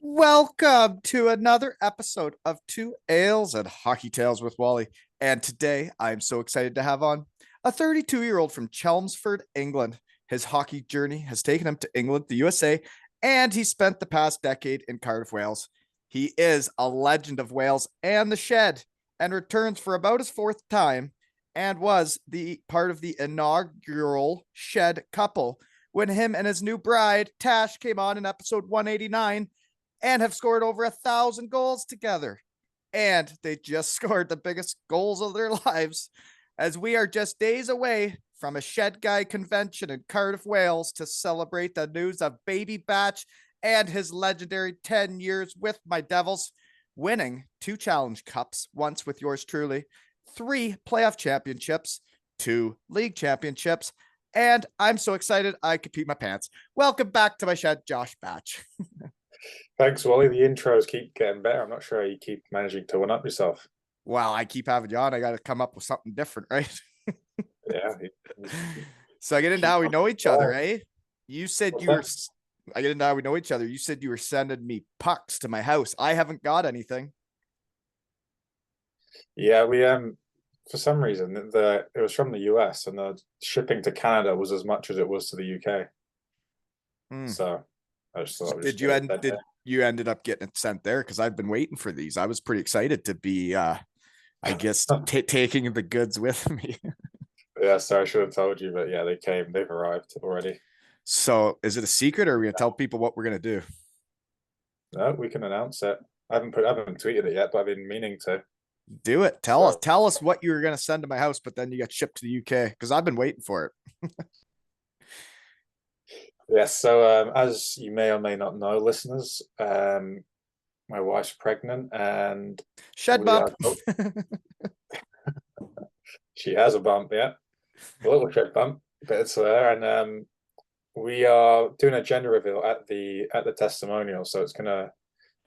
Welcome to another episode of Two Ales and Hockey Tales with Wally. And today I'm so excited to have on a 32-year-old from Chelmsford, England. His hockey journey has taken him to England, the USA, and he spent the past decade in Cardiff, Wales. He is a legend of Wales and the Shed and returns for about his fourth time and was the part of the inaugural Shed couple when him and his new bride, Tash, came on in episode 189 and have scored over 1,000 goals together. And they just scored the biggest goals of their lives as we are just days away from a Shed Guy convention in Cardiff, Wales to celebrate the news of Baby Batch and his legendary 10 years with my Devils, winning 2 Challenge Cups, once with yours truly, 3 playoff championships, 2 league championships, and I'm so excited I could pee my pants. Welcome back to my Shed, Josh Batch. Thanks, Wally. The intros keep getting better. I'm not sure how you keep managing to one up yourself. Well, I keep having you on. I got to come up with something different, right? Yeah. So I get into how we know each other, eh? You said What's you were. that? I get into how we know each other. You said you were sending me pucks to my house. I haven't got anything. Yeah, we for some reason it was from the US and the shipping to Canada was as much as it was to the UK. Hmm. So I just thought Did you end? Did you ended up getting it sent there? Because I've been waiting for these. I was pretty excited to be. I guess taking the goods with me. Yeah, sorry, I should have told you, but yeah, they came. They've arrived already. So is it a secret, or are we gonna tell people what we're gonna do? No, we can announce it. I haven't tweeted it yet, but I've been meaning to. Do it. Tell us. So Tell us what you were gonna send to my house, but then you got shipped to the UK because I've been waiting for it. yes, so as you may or may not know, listeners, my wife's pregnant and Shed we bump. are she has a bump, yeah, a little trip bump, but it's there. And we are doing a gender reveal at the testimonial, so it's gonna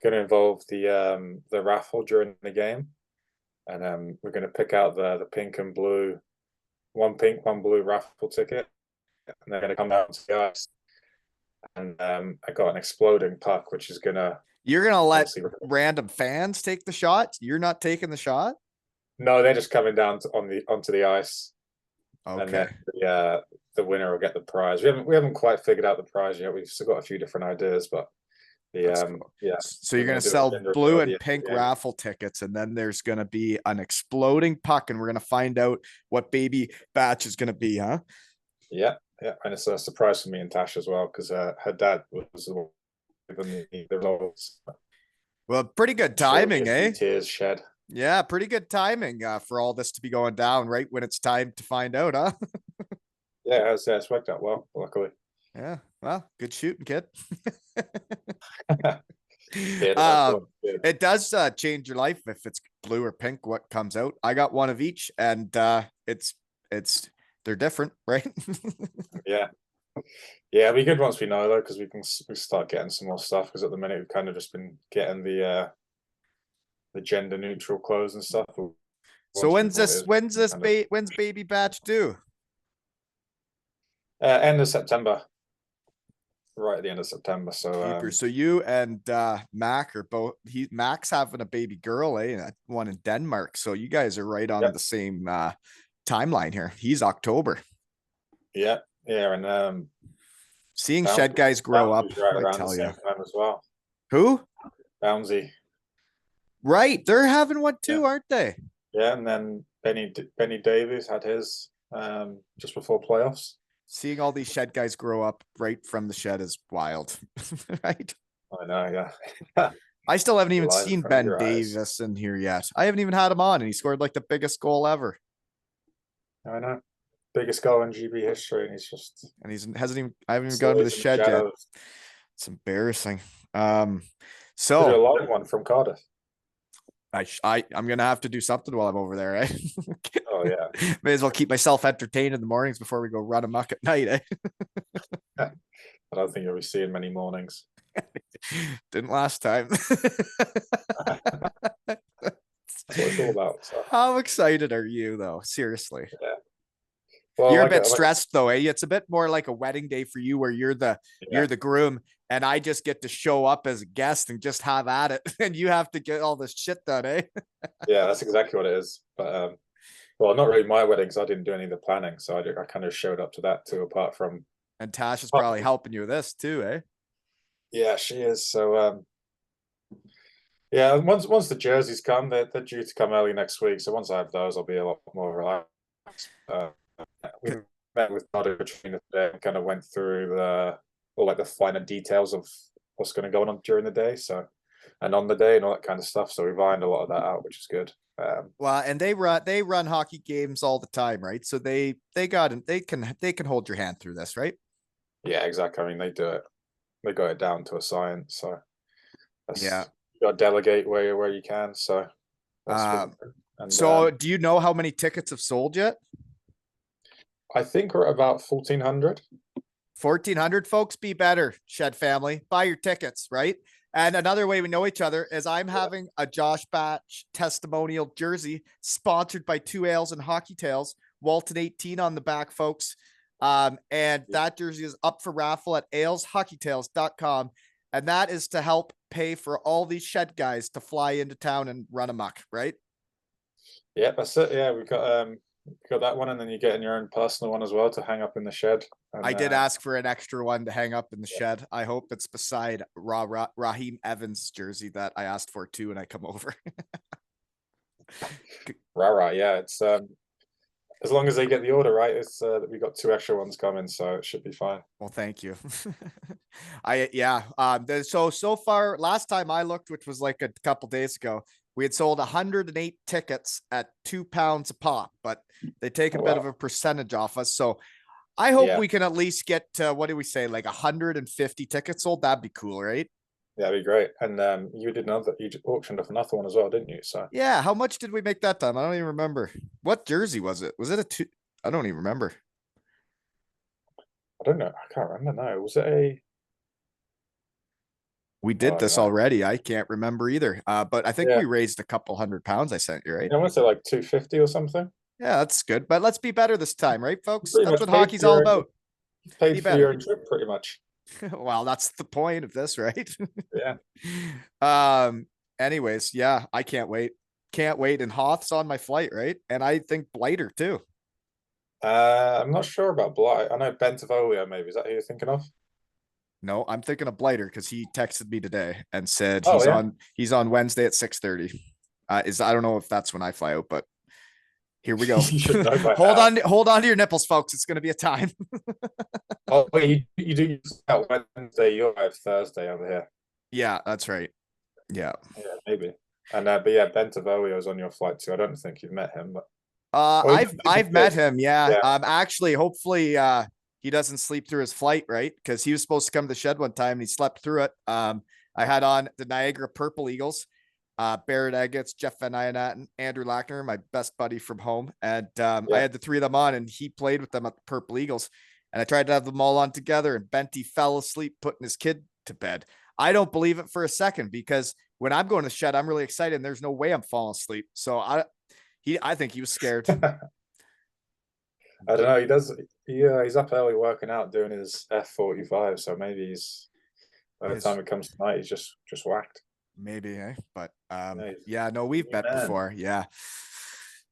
involve the raffle during the game, and we're gonna pick out the pink and blue, one pink, one blue raffle ticket, and they're gonna come down to the ice. And I got an exploding puck, which is gonna You're gonna let obviously. random fans take the shot. You're not taking the shot. No, they're just coming down onto the ice, and then Okay. the winner will get the prize. We haven't quite figured out the prize yet. We've still got a few different ideas, but That's cool. yeah, So we're you're gonna gonna do a sell gender reveal blue at the and end of pink the game. raffle tickets, and then there's gonna be an exploding puck, and we're gonna find out what Baby Batch is gonna be, huh? Yeah, yeah, and it's a surprise for me and Tash as well because her dad was the one given the results. Well, pretty good I'm sure there'll be timing, a few eh? tears shed. Yeah, pretty good timing for all this to be going down right when it's time to find out, huh? Yeah, it's worked out well, luckily. Yeah, well, good shooting, kid. Yeah, that's good. It does change your life if it's blue or pink. What comes out? I got one of each, and it's they're different, right? Yeah, yeah, it'll be good once we know though, because we start getting some more stuff. Because at the minute we've kind of just been getting the gender neutral clothes and stuff. But So once we know what it is, kind of when's Baby Batch due? end of September, right at the end of September. So Keeper. So you and Mac are both. Mac's having a baby girl, eh? One in Denmark. So you guys are right on yeah, the same timeline here. He's October. yeah, yeah, and Seeing Shed Bouncy, guys grow up, Bouncy's right I around the tell you. same time as well. Who? Bouncy, Right, they're having one yeah, too, aren't they? yeah, and then Benny Davies had his just before playoffs. Seeing all these Shed guys grow up right from the Shed is wild, right? I know, yeah. I still haven't even Live in seen front of Ben your eyes. Davis in here yet. I haven't even had him on, and he scored like the biggest goal ever. I know. Biggest goal in GB history, and he's just And he's hasn't even I haven't even gone to the slays in the Shed yet. shadows. It's embarrassing. Did a So live one from Cardiff. I'm gonna have to do something while I'm over there, right? Oh yeah. May as well keep myself entertained in the mornings before we go run amok at night, eh? I don't think you'll be seeing many mornings. Didn't last time. That's what it's all about. So How excited are you though? Seriously. yeah. Well, You're a like bit stressed though, eh? It's a bit more like a wedding day for you where you're yeah, the groom and I just get to show up as a guest and just have at it, and you have to get all this shit done, eh? Yeah, that's exactly what it is. But well, not really my weddings. I didn't do any of the planning, so I kind of showed up to that too. And Tash is probably helping you with this too, eh? Yeah, she is. So yeah, once the jerseys come, they're due to come early next week. So once I have those, I'll be a lot more relaxed. We met with Cardiff today and kind of went through the finer details of what's going to go on during the day. So and on the day and all that kind of stuff. So we've ironed a lot of that out, which is good. Well, and they run hockey games all the time, right? So they can hold your hand through this, right? Yeah, exactly. I mean, they do it. They got it down to a science. So Yeah. that's you got to delegate where you can. So that's Um, and so do you know how many tickets have sold yet? I think we're at about 1,400. 1,400 folks. Be better, Shed family. Buy your tickets, right? And another way we know each other is I'm having a Josh Batch testimonial jersey sponsored by Two Ales and Hockey Tales, Walton 18 on the back, folks. And that jersey is up for raffle at aleshockeytales.com. And that is to help pay for all these Shed guys to fly into town and run amok, right? Yeah, that's it. Yeah, we've got that one, and then you get in your own personal one as well to hang up in the shed. I And did ask for an extra one to hang up in the yeah. shed. I hope it's beside Raheem Evans' jersey that I asked for too when I come over. Right. Yeah, it's as long as they get the order right, it's we got 2 extra ones coming, so it should be fine. Well, thank you. Yeah. So far, last time I looked, which was like a couple days ago, we had sold 108 tickets at £2 a pop, but they take a bit of a percentage off us. So I hope Yeah, we can at least get what do we say, like 150 tickets sold. That'd be cool, right? yeah, that'd be great. And you auctioned off another one as well, didn't you? So Yeah. How much did we make that time? I don't even remember. What jersey was it? Was it a two? I don't even remember. I don't know. I can't remember now. Was it a? We Oh, did I don't this know. already. I can't remember either. But I think Yeah, we raised a couple £100 I sent you, right? I want to say like 250 or something. Yeah, that's good. But let's be better this time, right, You folks? pretty That's much what hockey's all about. Be paid for your better. own trip, pretty much. Well, that's the point of this, right? Yeah. um, anyways, yeah, I can't wait. Can't wait. And Hoth's on my flight, right? And I think Blighter too. I'm not sure about Blight. I know Bentivoglio, maybe. Is that who you're thinking of? No, I'm thinking of Blighter because he texted me today and said Oh yeah. he's on Wednesday at 6:30. I don't know if that's when I fly out, but here we go. You should know by hold now. hold on to your nipples, folks. It's gonna be a time. Oh, you do out Wednesday. You're out Thursday over here. Yeah, that's right. Yeah. Yeah, maybe. And but yeah, Bentivoglio is on your flight too. I don't think you've met him, but I've met him. Yeah. Yeah, Actually, hopefully, he doesn't sleep through his flight, right? Because he was supposed to come to the shed one time and he slept through it. I had on the Niagara Purple Eagles, Barrett Eggets, Jeff Van Eynatten, Andrew Lackner, my best buddy from home. And I yeah. had the three of them on and he played with them at the Purple Eagles. And I tried to have them all on together and Benty fell asleep putting his kid to bed. I don't believe it for a second because when I'm going to the shed, I'm really excited and there's no way I'm falling asleep. So I think he was scared. I don't know. He does. He's up early working out, doing his F45. So maybe he's by the His time it comes tonight, he's just whacked. maybe, eh? But Yeah, yeah, no, we've met man. before. Yeah.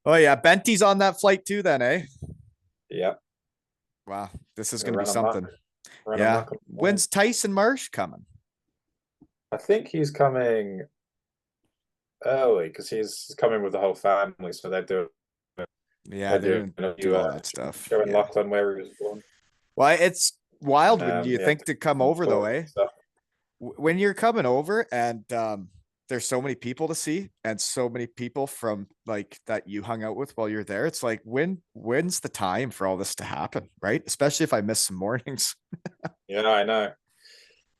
Oh yeah, Benty's on that flight too, then, eh? Yeah, Wow, this is gonna gonna be run amok. something. Run Yeah. amok. When's Tyson Marsh coming? I think he's coming early because he's coming with the whole family. So Yeah, they're they're doing gonna do all that stuff. showing Yeah. Lachlan where he was born. Well, it's wild when you Yeah, think to come over though, eh? stuff. When you're coming over and there's so many people to see and so many people from like that you hung out with while you're there. It's like when's the time for all this to happen, right? Especially if I miss some mornings. Yeah, I know.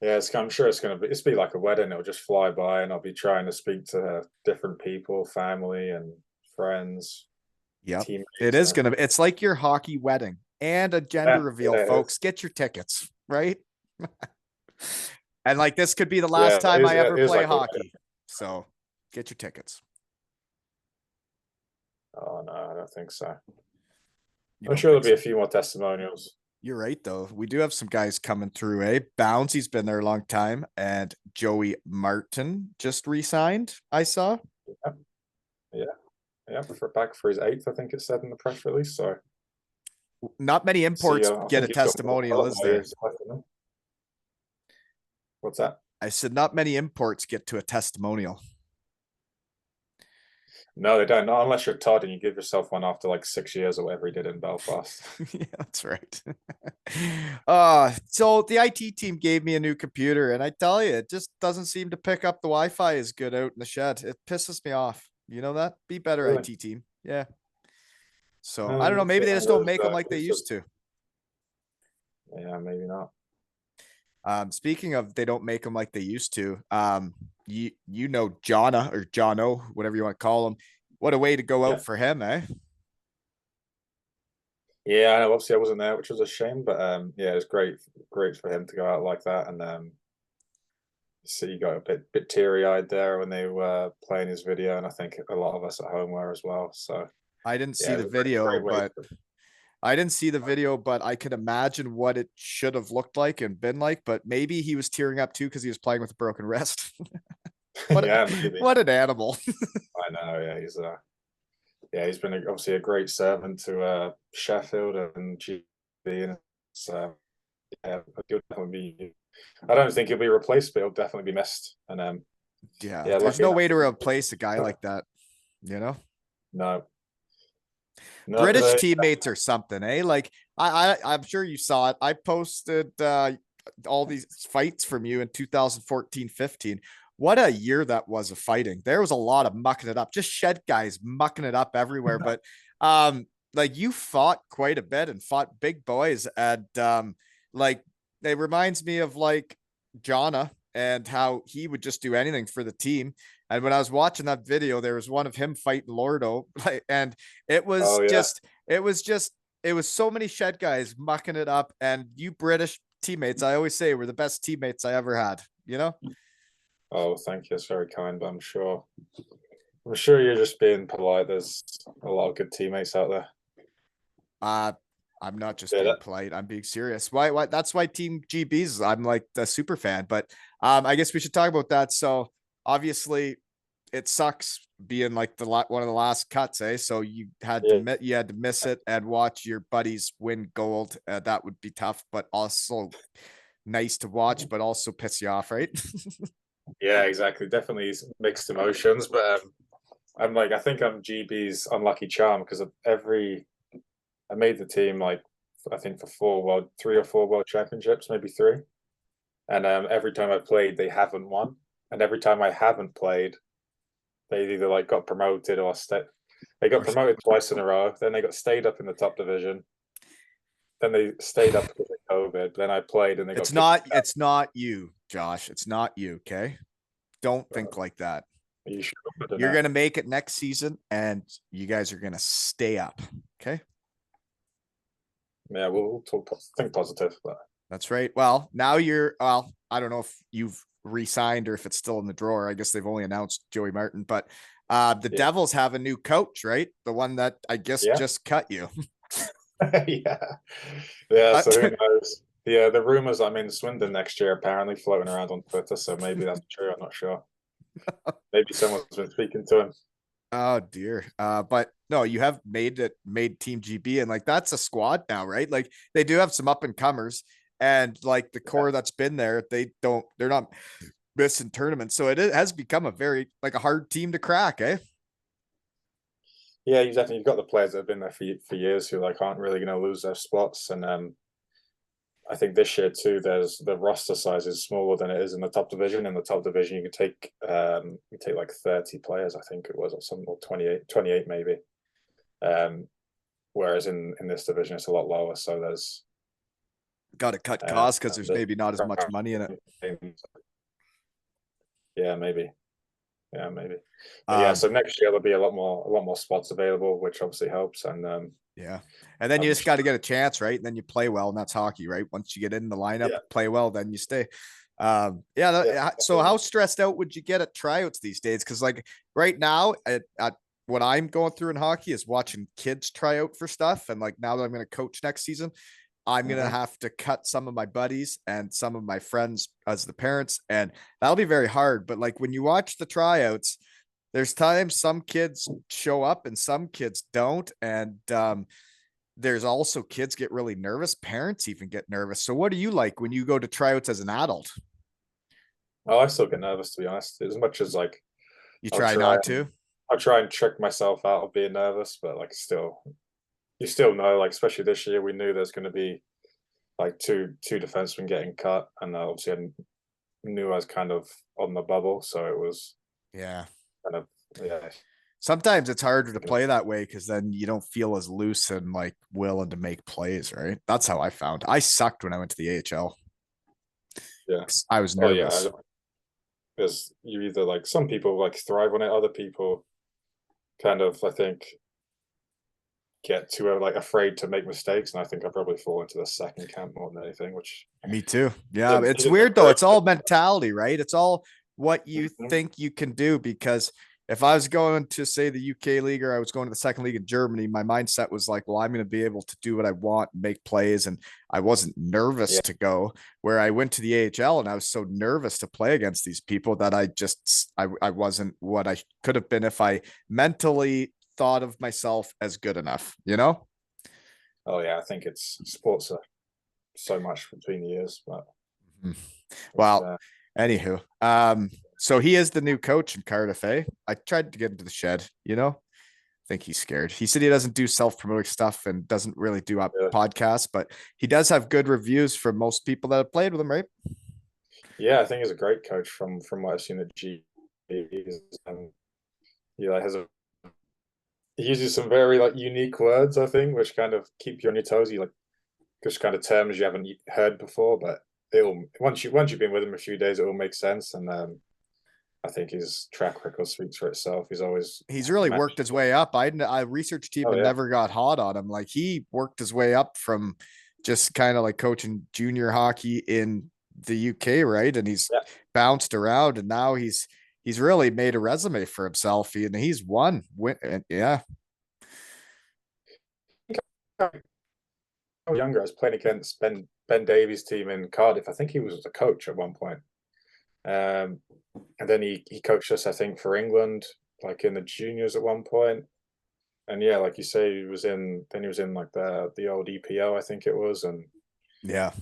Yeah, I'm sure it's be like a wedding. It'll just fly by, and I'll be trying to speak to different people, family and friends, Yep. It teammates. is gonna be it's like your hockey wedding and a gender Yeah, reveal, yeah, it folks. is. Get your tickets, right? And like this could be the Yeah, last time I ever it is play like a wedding. hockey. So get your tickets. Oh no, I don't think so. You I'm don't sure there'll think be a so? few more testimonials. You're right, though. We do have some guys coming through, eh? Bouncy's been there a long time, and Joey Martin just re-signed, I saw. Yeah, yeah, yeah. For back for his eighth, I think it said in the press release. So Not many see, imports I get think a he's got a testimonial, lot is more there? years left in him. What's that? I said not many imports get to a testimonial. No, they don't. Not unless you're Todd and you give yourself one after like 6 years or whatever he did in Belfast. Yeah, that's right. So the IT team gave me a new computer, and I tell you, it just doesn't seem to pick up the Wi-Fi as good out in the shed. It pisses me off. You know that? Be better, Really? IT team. Yeah. So I don't know. See, Maybe they just don't make them like they case of, used to. yeah, maybe not. Speaking of, they don't make them like they used to. You know Jonna or Jono, whatever you want to call him. What a way to go Yeah. out for him, eh? Yeah, I know. Obviously, I wasn't there, which was a shame. But yeah, it was great for him to go out like that. And see, he got a bit teary eyed there when they were playing his video, and I think a lot of us at home were as well. So I didn't see yeah, it the was a video, great way. but I could imagine what it should have looked like and been like. But maybe he was tearing up too because he was playing with a broken wrist. Yeah, maybe. What an animal. I know. He's been obviously a great servant to Sheffield and GB, and so yeah, he'll definitely be. I don't think he'll be replaced, but he'll definitely be missed. And Yeah, yeah, there's lucky no enough. way to replace a guy like that. You know, No, no, British they, teammates or something, eh? Like I'm sure you saw it. I posted all these fights from you in 2014, 15. What a year that was of fighting. There was a lot of mucking it up, just shed guys mucking it up everywhere. But like you fought quite a bit and fought big boys. And like it reminds me of like Jonna and how he would just do anything for the team. And when I was watching that video, there was one of him fighting Lordo, and it was oh yeah, just, it was just, it was so many shed guys mucking it up. And you British teammates, I always say, were the best teammates I ever had. You know, oh thank you, it's very kind, but I'm sure you're just being polite. There's a lot of good teammates out there. uh, I'm not just Yeah, being polite. I'm being serious. Why? Why? That's why Team GB's. I'm like the super fan. But I guess we should talk about that. So obviously, it sucks being like one of the last cuts, eh? So yeah, you had to miss it and watch your buddies win gold. That would be tough, but also nice to watch, but also piss you off, right? yeah, exactly. Definitely mixed emotions, but I'm like, I think I'm GB's unlucky charm because I made the team like I think for 3 or 4 world championships, maybe three, and every time I played, they haven't won, and every time I haven't played, they either like got promoted or they got promoted twice in a row. Then they got stayed up in the top division. Then they stayed up because of COVID. Then I played and they got kicked out. It's not you, Josh. It's not you. Okay. Don't think like that. Are you sure? I don't You're know. going to make it next season and you guys are going to stay up. Okay. Yeah, we'll talk. Think positive. But That's right. Well, I don't know if you've re-signed or if it's still in the drawer. I guess they've only announced Joey Martin, but the yeah, Devils have a new coach, right? The one that I guess yeah, just cut you. yeah, yeah. Uh, So who knows? Yeah, the rumors I'm in Swindon next year apparently floating around on Twitter. So maybe that's true. I'm not sure. Maybe someone's been speaking to him. oh dear. But no, you have made Team GB and like that's a squad now, right? Like they do have some up and comers and like the Yeah, core that's been there, they're not missing tournaments. So it has become a very like a hard team to crack, eh? yeah. You've got the players that have been there for years who like aren't really going to lose their spots, and I think this year too, there's the roster size is smaller than it is in the top division. In the top division, you take like 30 players, I think it was, or something, or 28 maybe. Um, whereas in this division, it's a lot lower. So Got to cut costs because there's there's maybe not as much money in it. yeah, maybe. Yeah, maybe. But yeah, Um, so next year there'll be a lot more spots available, which obviously helps. And yeah. And then you I'm just got to get a chance, right? And then you play well, and that's hockey, right? Once you get in the lineup, yeah, play well, then you stay. yeah, So definitely. how stressed out would you get at tryouts these days? Because like right now, at what I'm going through in hockey is watching kids try out for stuff, and like now that I'm going to coach next season, I'm gonna Hmm. have to cut some of my buddies and some of my friends as the parents, and that'll be very hard. But like when you watch the tryouts, there's times some kids show up and some kids don't, and there's also kids get really nervous. Parents even get nervous. So what do you like when you go to tryouts as an adult? Oh, I still get nervous, to be honest. As much as like You I'll try try not and to. I'll try and trick myself out of being nervous, but like still, you still know, like especially this year, we knew there's going to be like two defensemen getting cut, and obviously I knew I was kind of on the bubble, so it was Yeah. kind of yeah. Sometimes it's harder to play that way because then you don't feel as loose and like willing to make plays, right? That's how I found. I sucked when I went to the AHL. Yeah. I was Oh yeah. nervous. Because you either like some people like thrive on it, other people kind of I think get too like afraid to make mistakes, and I think I probably fall into the second camp more than anything. Which Me too. Yeah, isn't, it's isn't weird though. great. It's all mentality, right? It's all what you Mhm. think you can do. Because if I was going to say the UK league or I was going to the second league in Germany, my mindset was like, well, I'm going to be able to do what I want and make plays. And I wasn't nervous Yeah. to go. Where I went to the AHL and I was so nervous to play against these people that I wasn't what I could have been if I mentally thought of myself as good enough, you know? Oh yeah. I think it's sports are so much between the years, but Mhm. it's Well, anywho, so he is the new coach in Cardiff. I tried to get into the shed, I think he's scared. He said he doesn't do self-promoting stuff and doesn't really do yeah. podcasts, but he does have good reviews from most people that have played with him, right? Yeah, I think he's a great coach from what I've seen at G. Yeah, has a he uses some very like unique words, I think, which kind of keep you on your toes. You like just kind of terms you haven't heard before, but it'll once you've been with him a few days, it will make sense. And I think his track record speaks for itself. He's always He's really worked managed. his way up. I researched team Oh and yeah, never got hot on him. Like he worked his way up from just kind of like coaching junior hockey in the UK, right? And he's yeah. bounced around, and now he's really made a resume for himself. And he's won. Yeah, I was younger. I was playing against Ben Davies' team in Cardiff. I think he was a coach at one point. Um, and then he coached us, I think, for England, like in the juniors at one point. And yeah, like you say, he was in like the old EPO, I think it was, and yeah.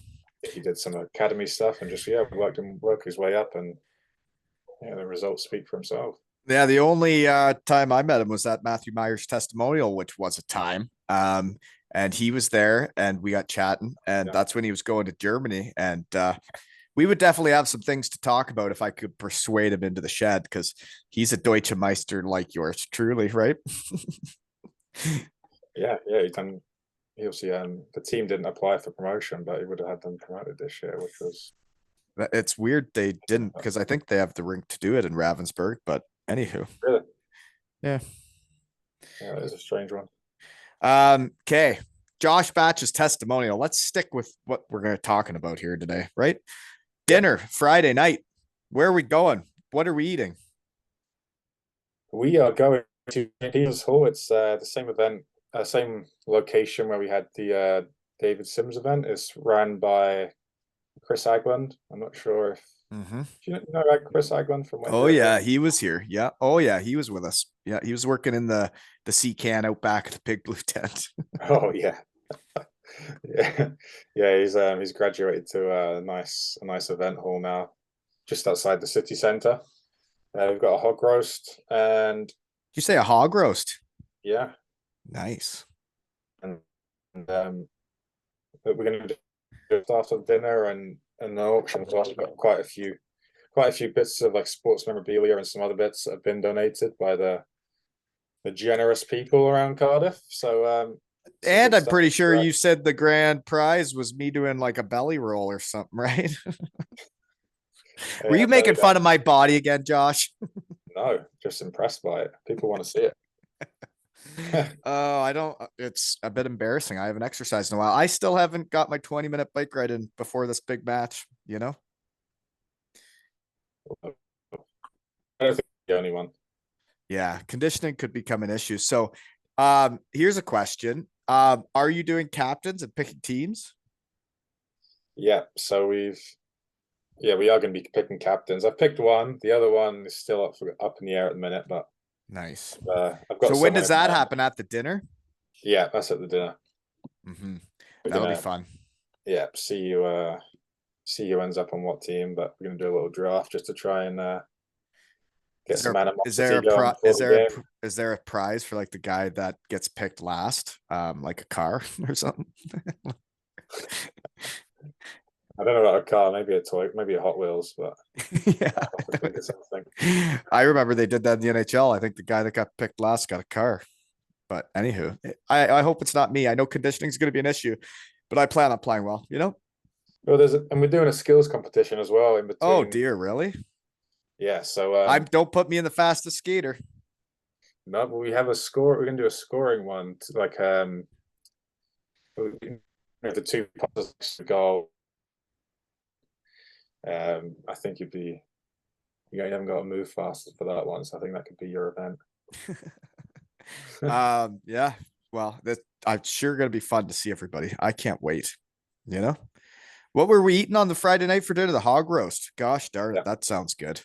he did some academy stuff and just yeah, worked his way up, and yeah, the results speak for himself. Yeah, the only time I met him was at Matthew Meyer's testimonial, which was a time. And he was there and we got chatting, and Yeah. that's when he was going to Germany. And we would definitely have some things to talk about if I could persuade him into the shed, because he's a Deutsche Meister like yours truly, right? Yeah, he done. He obviously the team didn't apply for promotion, but he would have had them promoted this year, which was It's weird they didn't, because I think they have the rink to do it in Ravensburg. But anywho, really yeah. yeah, it was a strange one. Okay. Josh Batch's testimonial. Let's stick with what we're going to talking about here today, right? Yeah, Dinner Friday night. Where are we going? What are we eating? we are going to Peter's Hall. It's the same event, same location where we had the David Sims event. It's ran by Chris Agland. I'm not sure if Mm-hmm. do you know Chris Agland from when you Oh were here. yeah, he was here. Yeah. Oh yeah, he was with us. Yeah, he was working in the sea can out back of the Big Blue tent. Oh yeah, yeah, yeah. He's graduated to a nice event hall now, just outside the city centre. We've got a hog roast, and You say a hog roast? yeah, Nice. and, and we're going to do it after dinner and the auction as well. We've got quite a few bits of like sports memorabilia and some other bits that have been donated by the generous people around Cardiff. So some And good I'm stuff. pretty sure you said the grand prize was me doing like a belly roll or something, right? Were Yeah, you making fun of my body again, Josh? no, just impressed by it. People want to see it. Oh, I don't. It's a bit embarrassing. I haven't exercised in a while. I still haven't got my 20-minute bike ride in before this big match, you know? I don't think the only one. Yeah, conditioning could become an issue. So, here's a question. Are you doing captains and picking teams? Yeah, so we are going to be picking captains. I've picked one. The other one is still up in the air at the minute, but Nice. I've got So when someone does in that mind. happen, at the dinner? Yeah, that's at the dinner. Hmm. We're That'll be gonna fun. yeah see who ends up on what team, but we're gonna do a little draft just to try and get Is some there is there animosity a going pro before the game. is there a prize for like the guy that gets picked last? Like a car or something? I don't know about a car, maybe a toy, maybe a Hot Wheels, but Yeah. I'll have to think of something. I remember they did that in the NHL. I think the guy that got picked last got a car. But anywho, I hope it's not me. I know conditioning is going to be an issue, but I plan on playing well, you know? Well, and we're doing a skills competition as well in Oh between. dear, really? Yeah, so I don't put me in the fastest skater. no, but we have a score. We're gonna do a scoring one, like the two passes to goal. I think you haven't got to move fast for that one, so I think that could be your event. Yeah. Well, that I'm sure gonna be fun to see everybody. I can't wait. You know? What were we eating on the Friday night for dinner? The hog roast. Gosh darn it, Yeah, that sounds good.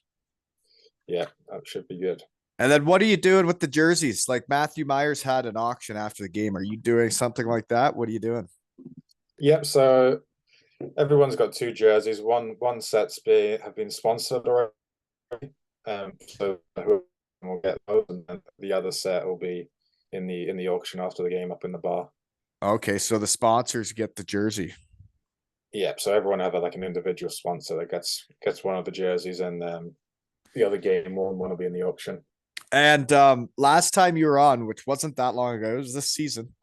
yeah, that should be good. And then what are you doing with the jerseys? Like Matthew Myers had an auction after the game. Are you doing something like that? What are you doing? Yep. So everyone's got two jerseys. One sets have been sponsored already. So whoever will get those, and then the other set will be in the auction after the game up in the bar. Okay, so the sponsors get the jersey. Yeah, so everyone have like an individual sponsor that gets one of the jerseys, and the other game one will be in the auction. And last time you were on, which wasn't that long ago, it was this season.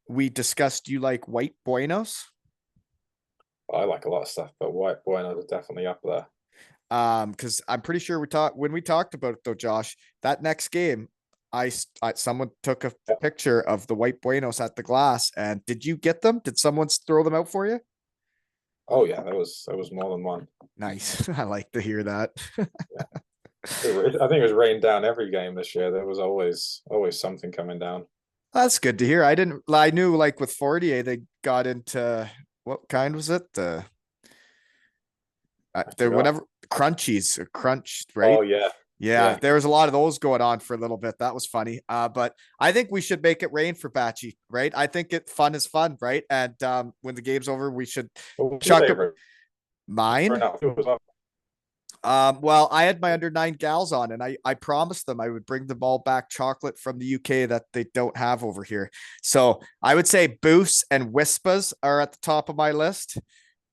We discussed you like white buenos. I like a lot of stuff, but white Buenos are definitely up there. Because I'm pretty sure we talked about it though, Josh. That next game, someone took a Yeah. picture of the white buenos at the glass, and did you get them? Did someone throw them out for you? Oh yeah, there was more than one. Nice. I like to hear that. Yeah, I think it was raining down every game this year. There was always something coming down. That's good to hear. I knew like with Fortier, they got into what kind was it? I The forgot. whatever crunchies, crunch, right? Oh yeah, Yeah, yeah. there was a lot of those going on for a little bit. That was funny. But I think we should make it rain for Batchy, right? I think fun is fun, right? And when the game's over, we should What was your chuck up favorite? mine. Well, I had my under 9 gals on, and I promised them I would bring them all back chocolate from the UK that they don't have over here. So I would say Boost and Wispas are at the top of my list.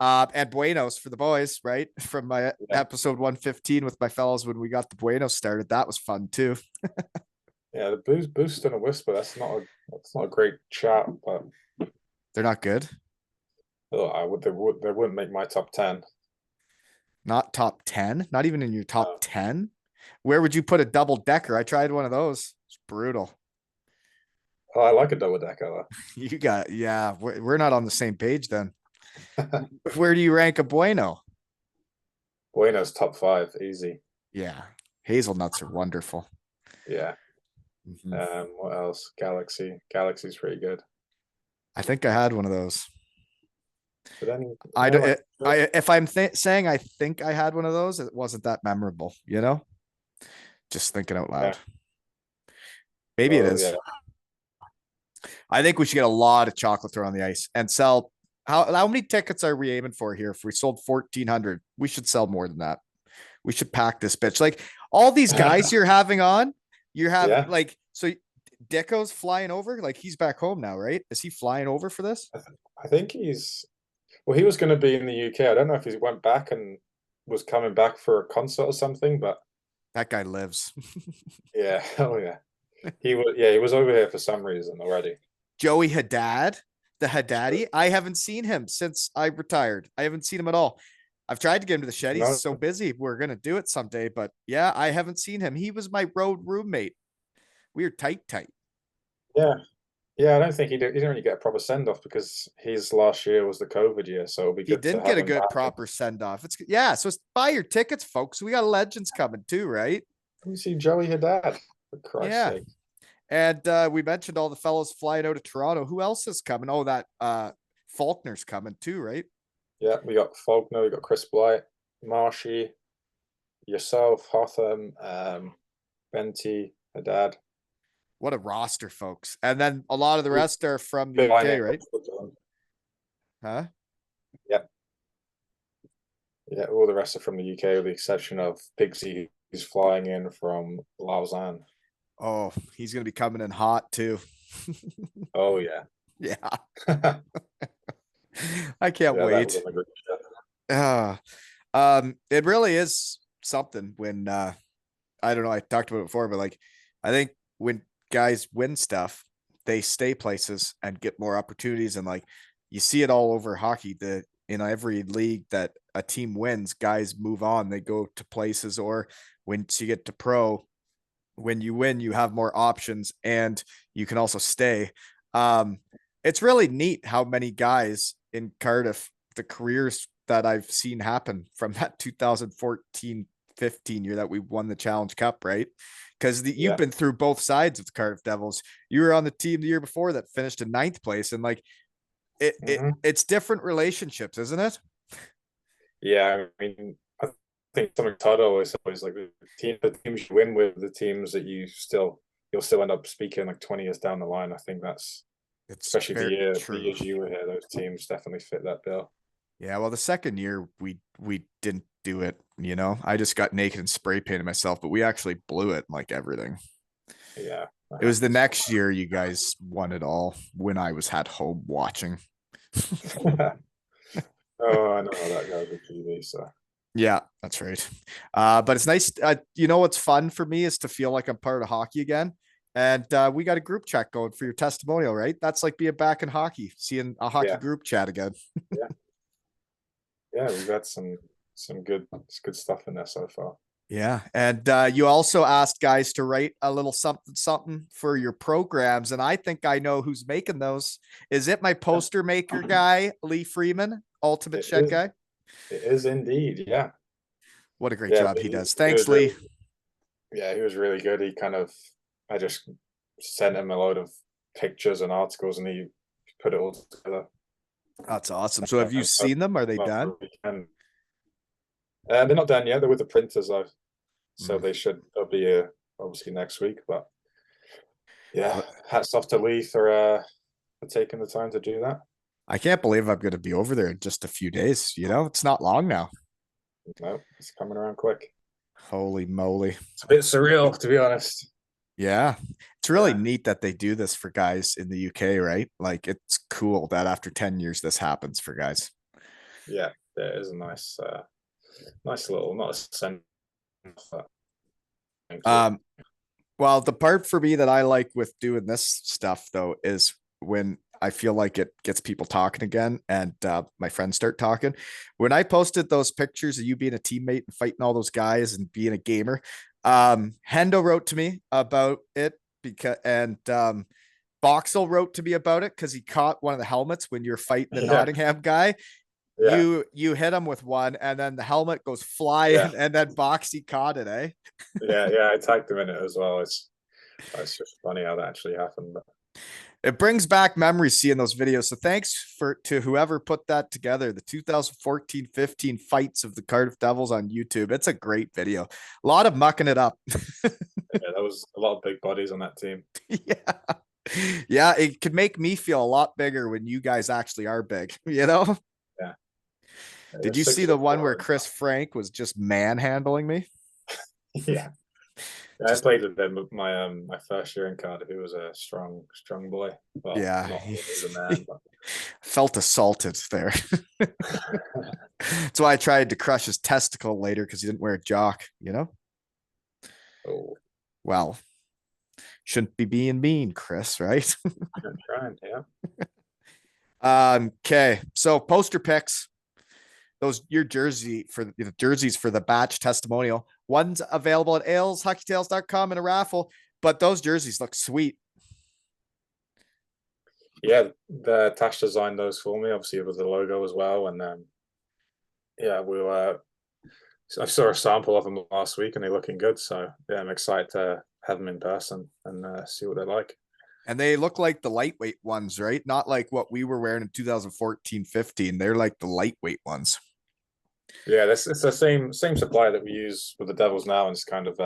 And Buenos for the boys, right? From my Yeah, episode 115 with my fellows when we got the Buenos started. That was fun too. yeah. The boost and a whisper. That's not a great chat, but They're not good. they wouldn't make my top 10. Not top 10, not even in your top No. 10. Where would you put a double decker? I tried one of those. It's brutal. Oh, I like a double decker You got, yeah, we're not on the same page then. though. Where do you rank a Bueno? Buenos top 5, easy. Yeah, hazelnuts are wonderful. Yeah. Mhm. What else? Galaxy's pretty good. I think I had one of those. But then I, like if I'm saying I think I had one of those, it wasn't that memorable, you know? Just thinking out yeah, loud. Maybe it oh is. yeah. I think we should get a lot of chocolate thrown on the ice and sell. How many tickets are we aiming for here? If we sold 1,400, we should sell more than that. We should pack this bitch. Like all these guys you're having on, you have Yeah. like so. Deco's flying over. Like he's back home now, right? Is he flying over for this? I think he was going to be in the UK. I don't know if he went back and was coming back for a concert or something, but That guy lives. yeah, oh yeah. He was over here for some reason already. Joey Haddad, the Haddadi. I haven't seen him since I retired. I haven't seen him at all. I've tried to get him to the shed. He's No, so busy. We're gonna do it someday, but yeah, I haven't seen him. He was my road roommate. We were tight. yeah. Yeah, I don't think he didn't really get a proper send off because his last year was the COVID year, so it'll be He good to didn't get have a him good back. proper send off. It's yeah. So buy your tickets, folks. We got legends coming too, right? Let me see Joey Haddad, for Christ's Yeah. sake. And we mentioned all the fellows flying out of Toronto. Who else is coming? Oh, that Faulkner's coming too, right? Yeah, we got Faulkner, we got Chris Blight, Marshy, yourself, Hotham, Venti, Haddad. What a roster, folks. And then a lot of the rest are from the Big UK, lineup. right? Huh? Yeah, yeah. All the rest are from the UK, with the exception of Pigsy, who's flying in from Lausanne. Oh, he's going to be coming in hot too. Oh yeah, Yeah. yeah. I can't That was wait. on the group chat. It really is something when I don't know, I talked about it before, but like I think when guys win stuff, they stay places and get more opportunities. And like you see it all over hockey. The in every league that a team wins, guys move on, they go to places, or once you get to pro, when you win, you have more options and you can also stay. Um, it's really neat how many guys in Cardiff, the careers that I've seen happen from that 2014-15 year that we won the Challenge Cup, right? Because you've Yeah. been through both sides of the Cardiff Devils. You were on the team the year before that finished in ninth place, and like it's different relationships, isn't it? Yeah, I mean, I think something Todd always like the teams you win with, the teams that you'll still end up speaking like 20 years down the line. I think that's It's especially very the true. years you were here, those teams definitely fit that bill. Yeah, well, the second year we didn't do it, you know. I just got naked and spray painted myself, but we actually blew it like everything. Yeah, that It was the happens. next year you guys won it all when I was at home watching. Oh, I know how that goes with TV. So Yeah, that's right. But it's nice. You know what's fun for me is to feel like I'm part of hockey again. And we got a group chat going for your testimonial, right? That's like being back in hockey, seeing a hockey yeah, group chat again. yeah, yeah. We've got some good stuff in there so far. Yeah. And you also asked guys to write a little something, something for your programs. And I think I know who's making those. Is it my Yeah. poster maker guy, Lee Freeman, Ultimate It Shed is. guy? It is indeed. Yeah, What a great yeah. job he does. He Thanks, was Lee. really, yeah, he was really good. I just sent him a load of pictures and articles, and he put it all together. That's awesome. So have you And seen them? Are they done? they're not done yet. They're with the printers though, so Mm. they'll be obviously next week. But yeah, Well, hats off to Lee for taking the time to do that. I can't believe I'm going to be over there in just a few days. You know, it's not long now. No, it's coming around quick. Holy moly. It's a bit surreal, to be honest. Yeah. It's really Yeah, neat that they do this for guys in the UK, right? Like it's cool that after 10 years this happens for guys. yeah, there is a nice little not a send off. Thank you. Um, well, the part for me that I like with doing this stuff though is when I feel like it gets people talking again and my friends start talking. When I posted those pictures of you being a teammate and fighting all those guys and being a gamer, Hendo wrote to me about it because and Boxel wrote to me about it because he caught one of the helmets when you're fighting the Yeah, Nottingham guy. yeah, You hit him with one, and then the helmet goes yeah, flying, and then Boxy caught it, eh? yeah. I tagged him in it as well. It's just funny how that actually happened. But It brings back memories seeing those videos. So thanks for to whoever put that together. The 2014-15 fights of the Cardiff Devils on YouTube. It's a great video. A lot of mucking it up. yeah, there was a lot of big bodies on that team. Yeah. Yeah, it could make me feel a lot bigger when you guys actually are big, you know? Yeah, Did yeah, you see six the foot one where four. Chris Frank was just manhandling me? Yeah. Yeah, I Just played with him my first year in Cardiff. He was a strong boy. Well, yeah, not he was a man, but felt assaulted there. That's why I tried to crush his testicle later because he didn't wear a jock, you know? oh, Well, shouldn't be being mean, Chris, right? I'm trying. Yeah, Okay. So poster picks. Those your jersey for the jerseys for the batch testimonial. One's available at aleshockeytales.com in a raffle, but those jerseys look sweet. yeah. The Tash designed those for me, obviously with the logo as well, and yeah, I saw a sample of them last week, and they're looking good. So yeah, I'm excited to have them in person and see what they're like. And they look like the lightweight ones, right? Not like what we were wearing in 2014, 15. They're like the lightweight ones. Yeah, this it's the same supplier that we use with the Devils now, and it's kind of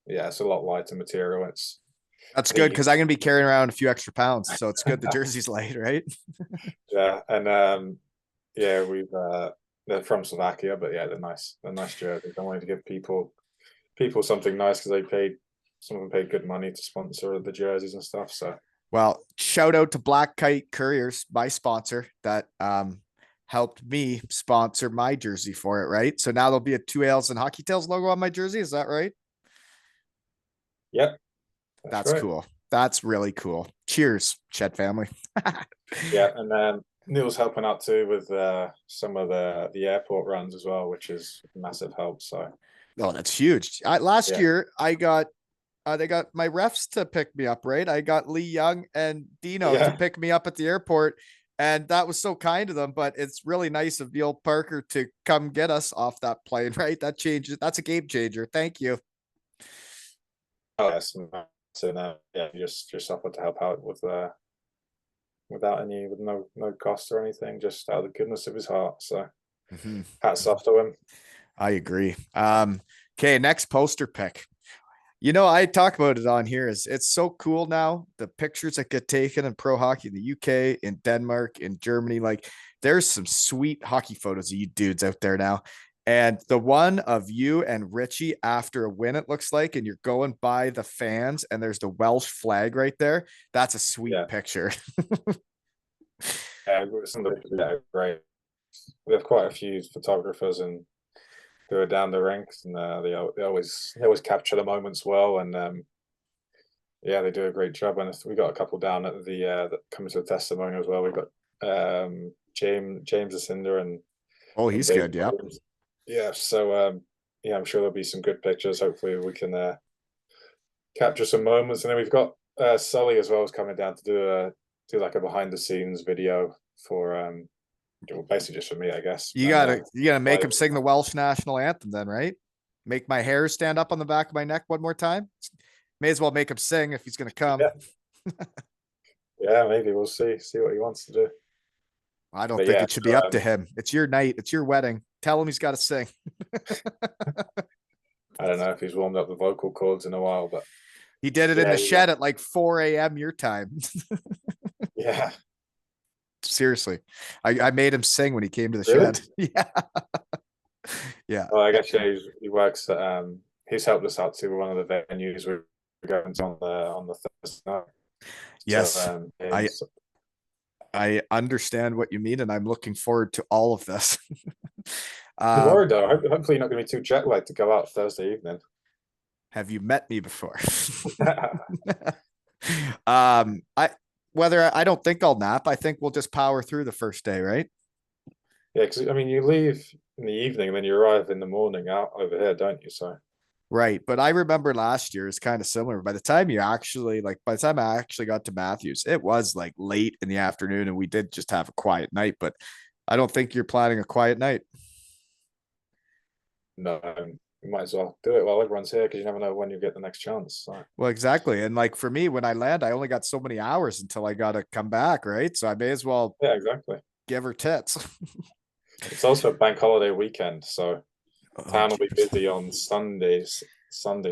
yeah, it's a lot lighter material. It's That's I think good you because I'm going to be carrying around a few extra pounds. So it's good the jersey's light, right? yeah, and yeah, we've they're from Slovakia, but yeah, they're nice jerseys. I wanted to give people something nice because they paid some of them paid good money to sponsor the jerseys and stuff. So Well, shout out to Black Kite Couriers, my sponsor that helped me sponsor my jersey for it, right? So now there'll be a Two Ales and Hockey Tails logo on my jersey. Is that right? yep, that's That's right. cool. That's really cool. Cheers, Chet family. Yeah, and Neil's helping out too with some of the airport runs as well, which is massive help. So Oh, that's huge. Last yeah, year, I got they got my refs to pick me up, right? I got Lee Young and Dino to yeah. pick me up at the airport, and that was so kind of them. But it's really nice of Neil Parker to come get us off that plane, right? That changes. That's a game changer. Thank you. Oh, yes, so yeah, just offered to help out with without any with no cost or anything, just out of the goodness of his heart. So Mhm. hats off to him. I agree. Okay, next poster pick. I talk about it on here. Is it's so cool now. The pictures that get taken in pro hockey in the UK, in Denmark, in Germany, like there's some sweet hockey photos of you dudes out there now. And the one of you and Richie after a win, it looks like, and you're going by the fans, and there's the Welsh flag right there. That's a sweet Yeah, picture. yeah, some of the yeah, great. We have quite a few photographers and who are down the ranks, and they always capture the moments well, and yeah, they do a great job. And we got a couple down at the that comes to the testimony as well. We got James Asinder Oh, and he's David good. Yep. Williams. Yeah, so yeah, I'm sure there'll be some good pictures. Hopefully, we can capture some moments, and then we've got Sully as well is coming down to do like a behind the scenes video for well, basically just for me, I guess. You And gotta you gotta make like him sing the Welsh national anthem then, right? Make my hair stand up on the back of my neck one more time. May as well make him sing if he's gonna come. yeah, yeah, maybe we'll see what he wants to do. I don't But think yeah, it should be so, up to him. It's your night. It's your wedding. Tell him he's got to sing. I don't know if he's warmed up the vocal cords in a while, but He did it in yeah, the shed at like 4 a.m. your time. yeah, Seriously. I made him sing when he came to the really. shed. Yeah. Yeah. Well, I guess yeah, he works. He's helped us out to one of the venues we're going to on the Thursday night. So Yes. yeah, I I understand what you mean, and I'm looking forward to all of this. I'm um, worried though. Hopefully, you're not going to be too jet lagged to go out Thursday evening. have you met me before? Yeah, I whether I don't think I'll nap. I think we'll just power through the first day, right? because I mean, you leave in the evening and then you arrive in the morning out over here, don't you? So Right. But I remember last year is kind of similar. By the time I actually got to Matthews, it was like late in the afternoon and we did just have a quiet night. But I don't think you're planning a quiet night. no, you might as well do it while everyone's here because you never know when you get the next chance. So Well, exactly. And like for me, when I land, I only got so many hours until I got to come back. Right. So I may as well yeah, exactly. give her tits. It's also a bank holiday weekend, so Oh, town will be geez. busy on Sunday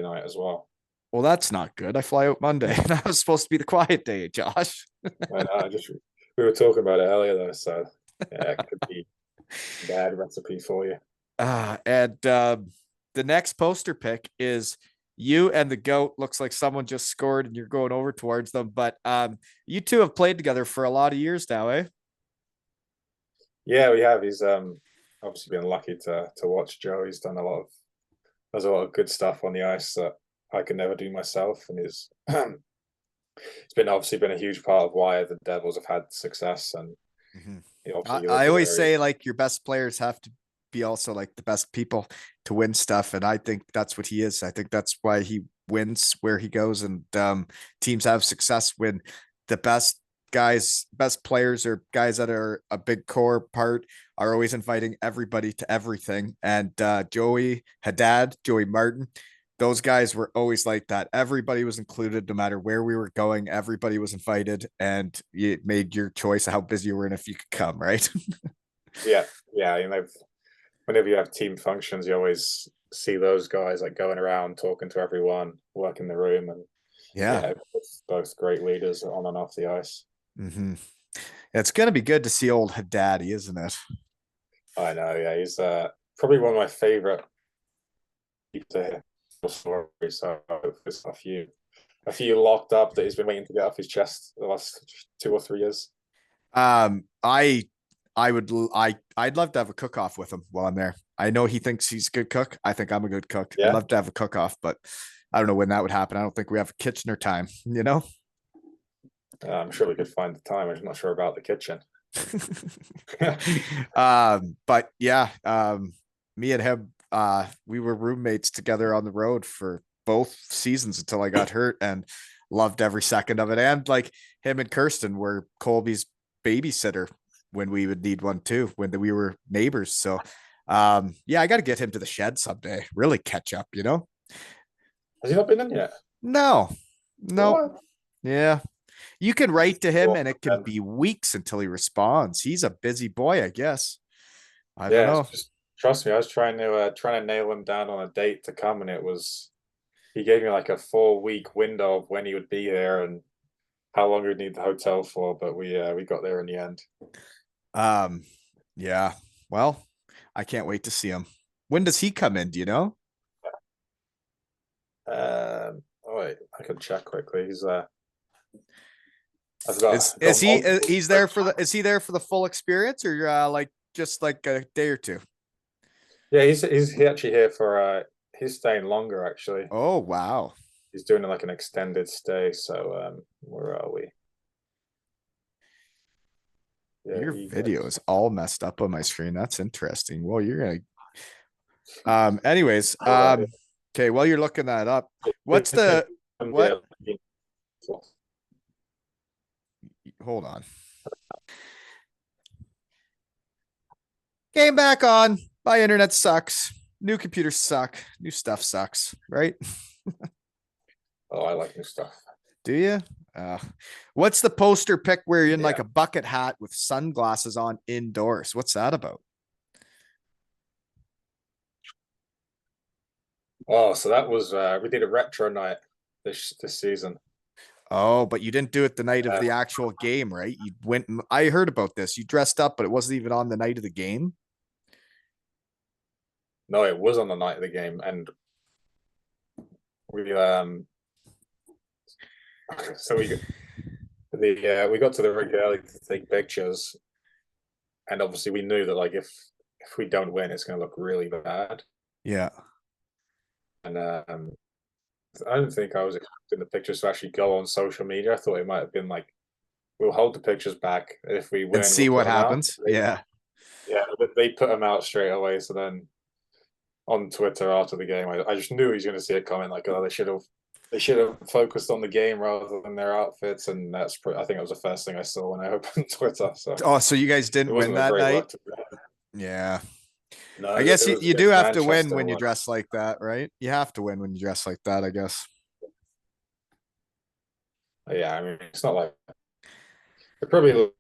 night as well. Well, that's not good. I fly out Monday and that was supposed to be the quiet day, Josh. And I just we were talking about it earlier though, so yeah, it could be a bad recipe for you. And the next poster pick is you and the goat. Looks like someone just scored and you're going over towards them. But you two have played together for a lot of years now, eh? Yeah, we have. He's obviously been lucky to watch Joe. He's done does a lot of good stuff on the ice that I could never do myself, and he's it's been obviously been a huge part of why the Devils have had success. And Mhm. obviously I, you live I in the always area. say like your best players have to be also like the best people to win stuff, and I think that's what he is. I think that's why he wins where he goes, and teams have success when the best players, or guys that are a big core part, are always inviting everybody to everything. And Joey Haddad, Joey Martin, those guys were always like that. Everybody was included, no matter where we were going. Everybody was invited, and you made your choice of how busy you were and if you could come, right? Yeah, yeah. Whenever you have team functions, you always see those guys like going around talking to everyone, working the room, and Yeah. yeah, both great leaders on and off the ice. Mm-hmm. It's gonna be good to see old Haddadi, isn't it? I know. Yeah, he's probably one of my favorite people to hear stories. So there's a few locked up that he's been waiting to get off his chest the last 2 or 3 years. Um, I I would I'd love to have a cook off with him while I'm there. I know he thinks he's a good cook. I think I'm a good cook. I'd Yeah, love to have a cook off, but I don't know when that would happen. I don't think we have a Kitchener time, you know? I'm sure we could find the time. I'm not sure about the kitchen. But yeah, me and him, we were roommates together on the road for both seasons until I got hurt, and loved every second of it. And like him and Kirsten were Colby's babysitter when we would need one too, when we were neighbors. So, yeah, I got to get him to the shed someday. Really catch up, you know? Has he not been in yet? No, no, What? yeah. You can write to him, Well, and it can be weeks until he responds. He's a busy boy, I guess. I don't yeah, know. just trust me. I was trying to nail him down on a date to come, and he gave me like a 4 week window of when he would be here and how long we'd need the hotel for. But we got there in the end. Um, yeah. Well, I can't wait to see him. When does he come in? Do you know? Oh wait, I can check quickly. I've got I've Is got he multiple. he's there for the is he there for the full experience, or like just like a day or two? Yeah, he actually here for he's staying longer actually. Oh wow. He's doing like an extended stay. So where are we? Yeah, Your he video gets. is all messed up on my screen. That's interesting. Well, you're gonna anyways, okay, while you're looking that up, what's the what Yeah, hold on. Game back on. My internet sucks. New computers suck. New stuff sucks, right? oh, I like new stuff. Do you? Uh, what's the poster pic where you're in like Yeah. a bucket hat with sunglasses on indoors? What's that about? Oh, so that was we did a retro night this season. Oh, but you didn't do it the night of Uh, the actual game, right? You went. I heard about this. You dressed up, but it wasn't even on the night of the game. no, it was on the night of the game, and we so we got to the rig early to take pictures, and obviously we knew that like if we don't win, it's going to look really bad. Yeah. And I don't think I was expecting the pictures to actually go on social media. I thought it might have been like we'll hold the pictures back, and if we And win, we'll see put what them out. happens. Yeah. Yeah, but they put them out straight away. So then on Twitter after the game, I just knew he was going to see a comment like, "Oh, they should have focused on the game rather than their outfits." And I think it was the first thing I saw when I opened Twitter. So Oh, so you guys it didn't win wasn't a that great night? look. Yeah. I No, guess it was you do against have to win Manchester. when you dress like that, right? You have to win when you dress like that, I guess. Yeah, I mean, it's not like it probably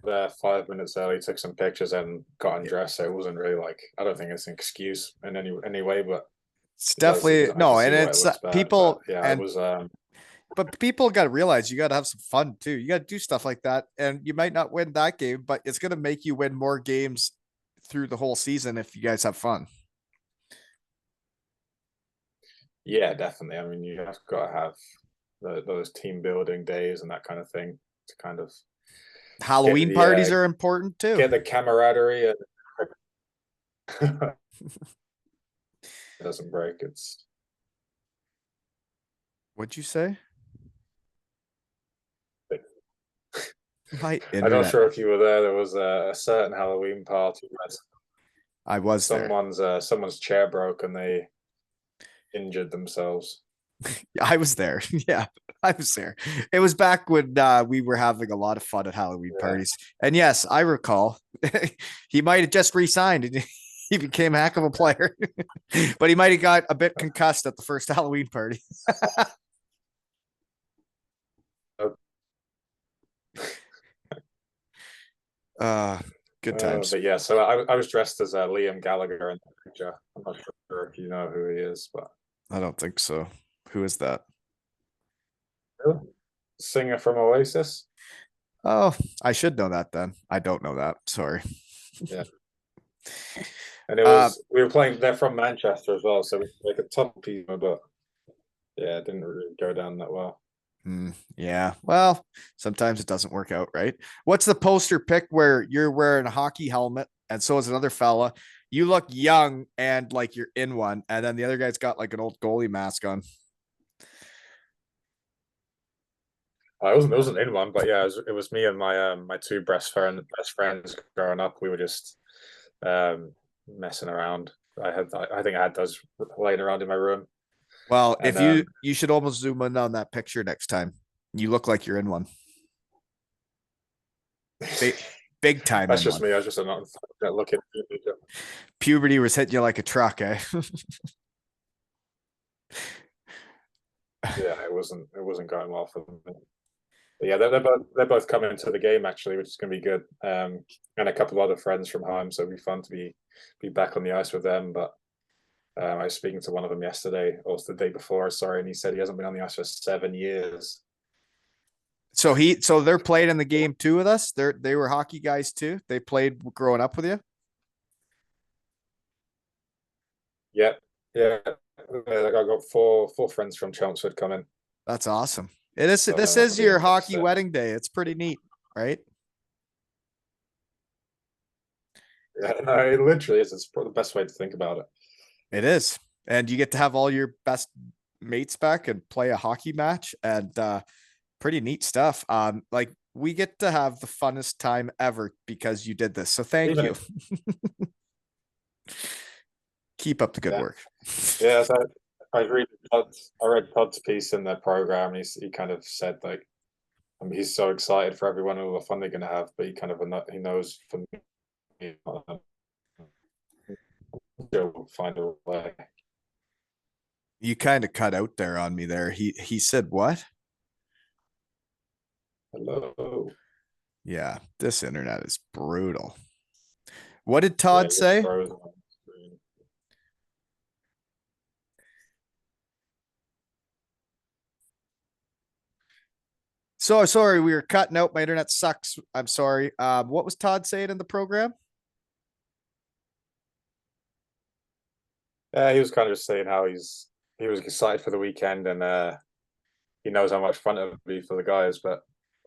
there 5 minutes early, took some pictures, and got undressed. So it wasn't really like I don't think it's an excuse in any way, but It's it definitely I can no, and see why it it's looks bad. But people yeah, it and was but people got to realize you got to have some fun too. You got to do stuff like that, and you might not win that game, but it's going to make you win more games through the whole season if you guys have fun. yeah, definitely. I mean, you have got to have those team building days and that kind of thing to kind of get Halloween the parties are important too. camaraderie and it doesn't break. It's What'd you say? My I'm not internet. sure if you were there. There was a certain Halloween party where I was there. someone's chair broke and they injured themselves. I was there. Yeah, I was there. It was back when we were having a lot of fun at Halloween Yeah. parties. And yes, I recall he might have just re-signed and He became a heck of a player, but he might have got a bit concussed at the first Halloween party. Uh, Good times. But yeah, so I was dressed as Liam Gallagher in the picture. I'm not sure if you know who he is, but I don't think so. Who is that? singer from Oasis. Oh, I should know that then. I don't know that. Sorry. Yeah, and it Uh, was we were playing. They're from Manchester as well, so it was like a tough piece, but yeah, it didn't really go down that well. yeah. Well, sometimes it doesn't work out, right? What's the poster pic where you're wearing a hockey helmet and so is another fella? You look young and like you're in one, and then the other guy's got like an old goalie mask on. I wasn't in one, but yeah, it was me and my two best friends growing up. We were just messing around. I think I had those laying around in my room, Well, and if you should almost zoom in on that picture next time. You look like you're in one. Big, big time that's in just one. me. I was just not looking. Puberty was hitting you like a truck, eh? Yeah, it wasn't going well for them. But yeah, they're both coming to the game actually, which is going to be good. And a couple of other friends from home, so it'll be fun to be back on the ice with them. But I was speaking to one of them yesterday, or the day before, sorry, and he said he hasn't been on the ice for 7 years. So they're playing in the game too with us. They were hockey guys too. They played growing up with you. Yeah, yeah. I got four friends from Chelmsford coming. That's awesome. It is. So This that'll is be your hockey interesting. wedding day. It's pretty neat, right? Yeah, no, it literally is. It's probably the best way to think about it. It is, and you get to have all your best mates back and play a hockey match, and pretty neat stuff. Like we get to have the funnest time ever because you did this. So thank Even you. Keep up the good yeah, work. yeah. So I read Todd's piece in the program, and he kind of said like, I mean, he's so excited for everyone and all the fun they're going to have, but he knows for me, he'll find a way. You kind of cut out there on me there. He said what? Hello. Yeah, this internet is brutal. What did Yeah, Todd you're say? frozen on the screen. So sorry, we were cutting out. My internet sucks. I'm sorry. What was Todd saying in the program? He was kind of just saying how he was excited for the weekend and he knows how much fun it'll be for the guys, but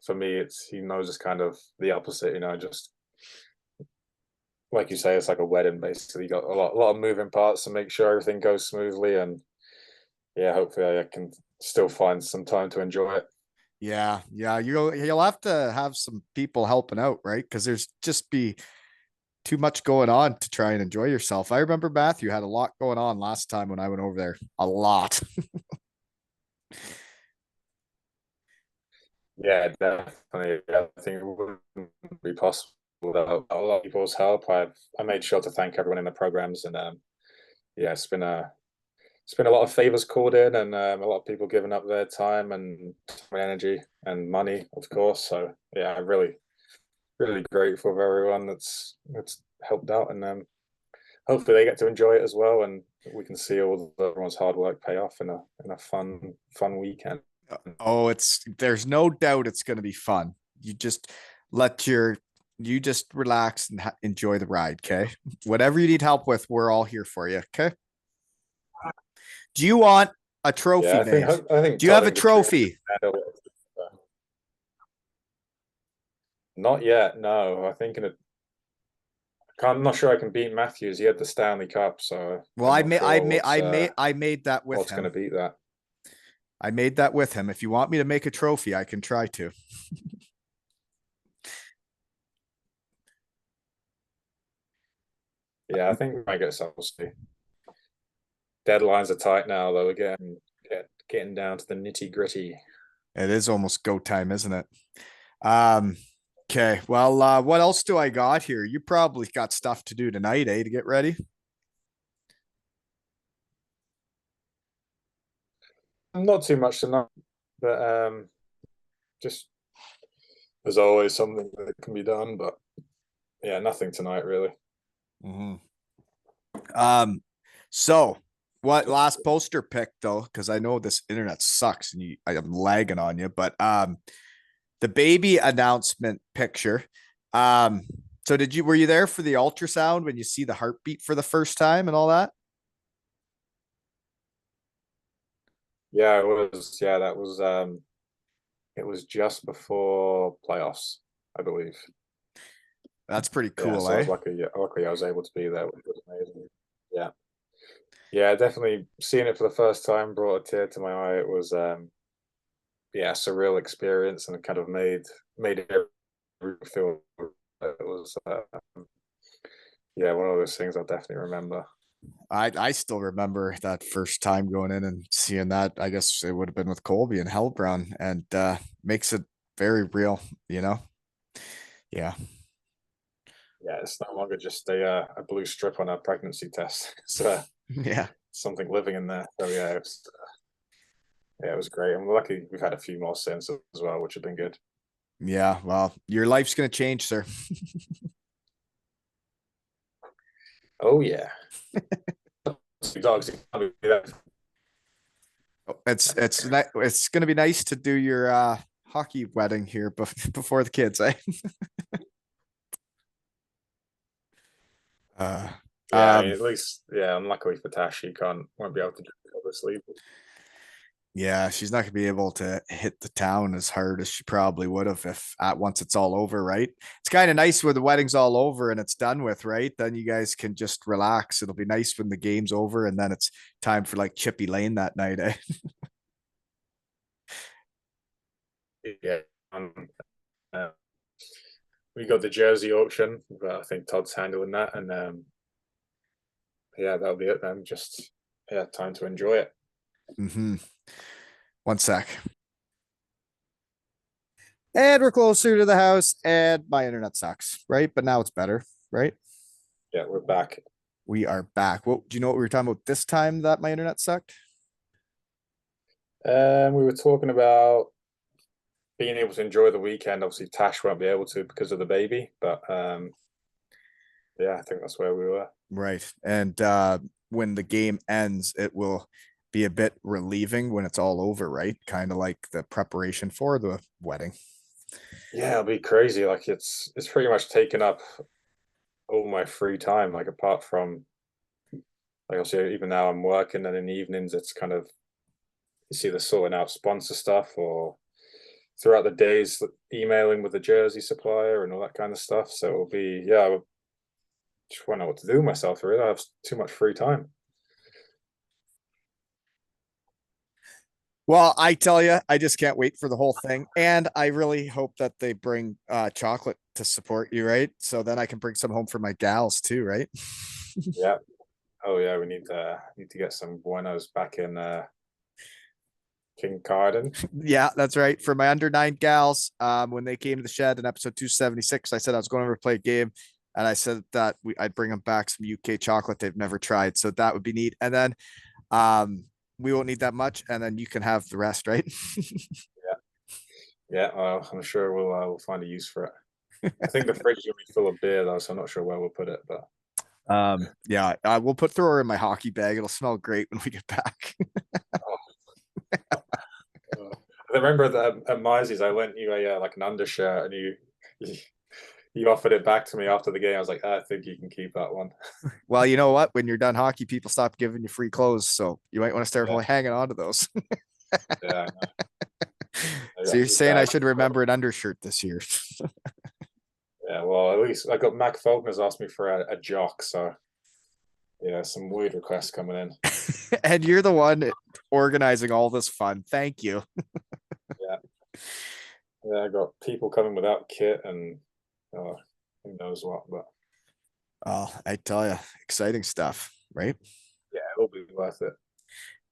for me, he knows it's kind of the opposite. Just like you say, it's like a wedding basically. You got a lot of moving parts to make sure everything goes smoothly, and yeah, hopefully I can still find some time to enjoy it. Yeah. You'll have to have some people helping out, right? Because there's just be too much going on to try and enjoy yourself. I remember Matthew had a lot going on last time when I went over there. A lot. Yeah, definitely. I think it wouldn't be possible without a lot of people's help. I made sure to thank everyone in the programs, and yeah, it's been a lot of favors called in, and a lot of people giving up their time and energy and money, of course. So yeah, I'm really grateful for everyone that's helped out, and hopefully they get to enjoy it as well, and we can see everyone's hard work pay off in a fun weekend. Oh, there's no doubt it's going to be fun. Let your you just relax and enjoy the ride, okay? Whatever you need help with, we're all here for you, okay? Do you want a Yeah, trophy made? I think Do you have Todd a and Katrina trophy? handle it. Not yet, no. I'm not sure I can beat Matthews. He had the Stanley Cup, so Well, I'm not sure I made that with what's going to him. beat that. I made that with him. If you want me to make a trophy, I can try to. Yeah, I think we might get some. We'll see. Deadlines are tight now, though. We're getting down to the nitty gritty. It is almost go time, isn't it? Um, okay. Well, what else do I got here? You probably got stuff to do tonight, eh, to get ready. Not too much tonight, but just there's always something that can be done. But yeah, nothing tonight really. Mhm. Um, so what last poster pick though? Because I know this internet sucks and I am lagging on you, but the baby announcement picture. Um, so were you there for the ultrasound when you see the heartbeat for the first time and all that? Yeah, it was. Yeah, that was. It was just before playoffs, I believe. That's pretty Yeah, cool, so I eh? was lucky. Yeah, luckily I was able to be there, which was amazing. Yeah, yeah, definitely seeing it for the first time brought a tear to my eye. It was, yeah, a surreal experience, and it kind of made it feel. It was, yeah, one of those things I'll definitely remember. I still remember that first time going in and seeing that. I guess it would have been with Colby and Hellbrown, and makes it very real, you know? Yeah. Yeah, it's no longer just a blue strip on a pregnancy test. It's Yeah. something living in there. So yeah, it was great. And we're lucky we've had a few more since as well, which have been good. Yeah. Well, your life's gonna change, sir. Oh yeah, dogs. It's gonna be nice to do your hockey wedding here before the kids, eh? Uh, Yeah, I mean, um, at least, yeah, unluckily for Tash, she won't be able to drink, obviously. yeah, she's not gonna be able to hit the town as hard as she probably would have if at once it's all over, right? It's kind of nice when the wedding's all over and it's done with, right? Then you guys can just relax. It'll be nice when the game's over and then it's time for like Chippy Lane that night, eh? Yeah, um, uh, we got the jersey auction, but I think Todd's handling that, and yeah, that'll be it then. Just yeah, time to enjoy it. Mm-hmm. One sec. And we're closer to the house, and my internet sucks, right? But now it's better, right? Yeah, we're back. We are back. What do you know what we were talking about this time that my internet sucked? We were talking about being able to enjoy the weekend. Obviously, Tash won't be able to because of the baby, but yeah, I think that's where we were. Right. And when the game ends, it will be a bit relieving when it's all over, right? Kind of like the preparation for the wedding. Yeah, it'll be crazy. Like it's pretty much taken up all my free time. Like apart from like obviously even now I'm working, and in the evenings it's kind of it's either sorting out sponsor stuff or throughout the days emailing with the jersey supplier and all that kind of stuff. So it'll be yeah, I just won't know what to do with myself. Really, I have too much free time. Well, I tell you, I just can't wait for the whole thing. And I really hope that they bring chocolate to support you, right? So then I can bring some home for my gals too, right? Yeah. Oh yeah, we need to get some buenos back in King Carden. Yeah, that's right. For my under 9 gals, when they came to the shed in episode 276, I said I was going over to play a game. And I said that I'd bring them back some UK chocolate they've never tried. So that would be neat. And then we won't need that much. And then you can have the rest, right? Yeah, yeah. I'm sure we'll find a use for it. I think the fridge is gonna be full of beer though, so I'm not sure where we'll put it. But Yeah, we'll throw her in my hockey bag. It'll smell great when we get back. I remember that at Mizey's, I lent you a like an undershirt, and you you offered it back to me after the game. I was like, I think you can keep that one. Well, you know what? When you're done hockey, people stop giving you free clothes. So you might want to start Yeah, hanging on to those. yeah. I So got you're new saying I bag. should remember an undershirt this year. Yeah, well, at least I got Mac Faulkner's asked me for a jock, so yeah, some weird requests coming in. And you're the one organizing all this fun. Thank you. Yeah, yeah, I got people coming without kit and uh, who knows what, but Oh, I tell you, exciting stuff, right? yeah, it'll be worth it.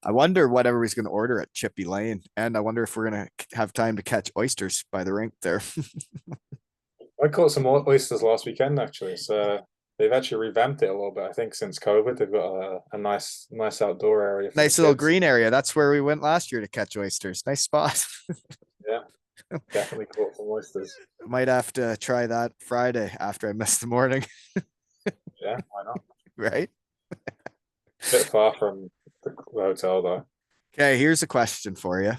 I wonder what everybody's going to order at Chippy Lane. And I wonder if we're going to have time to catch oysters by the rink there. I caught some oysters last weekend actually. So they've actually revamped it a little bit. I think since COVID, they've got a nice outdoor area for the Nice little kids. green area. That's where we went last year to catch oysters. Nice spot. Yeah, definitely caught some oysters. Might have to try that Friday after I miss the morning, Yeah, why not? right? Bit far from the hotel though. Okay, here's a question for you.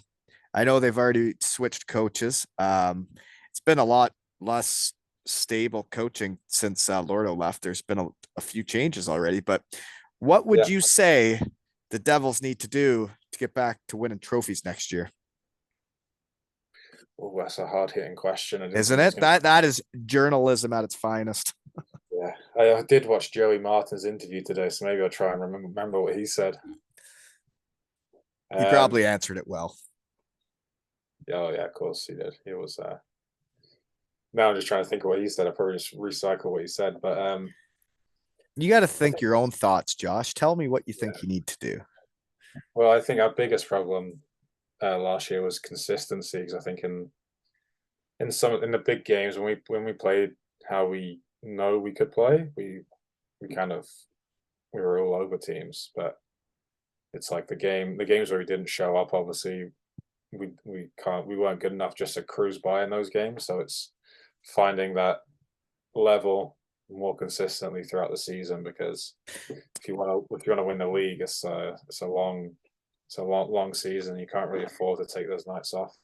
I know they've already switched coaches. It's been a lot less stable coaching since Lordo left. There's been a few changes already, but what would Yeah. you say the Devils need to do to get back to winning trophies next year? Oh, that's a hard hitting question. I didn't Isn't think it was it? going to. That is journalism at its finest. Yeah, I did watch Joey Martin's interview today, so maybe I'll try and remember what he said. He Um, probably answered it well. oh yeah, of course he did. He was. Now I'm just trying to think of what he said. I probably just recycle what he said, but You got to I think think, your own thoughts, Josh. Tell me what you think yeah. you need to do. Well, I think our biggest problem last year was consistency because I think in the big games when we played how we know we could play, we kind of we were all over teams, but it's like the games where we didn't show up, obviously we weren't good enough just to cruise by in those games. So it's finding that level more consistently throughout the season because if you want to win the league, it's a long season. You can't really afford to take those nights off.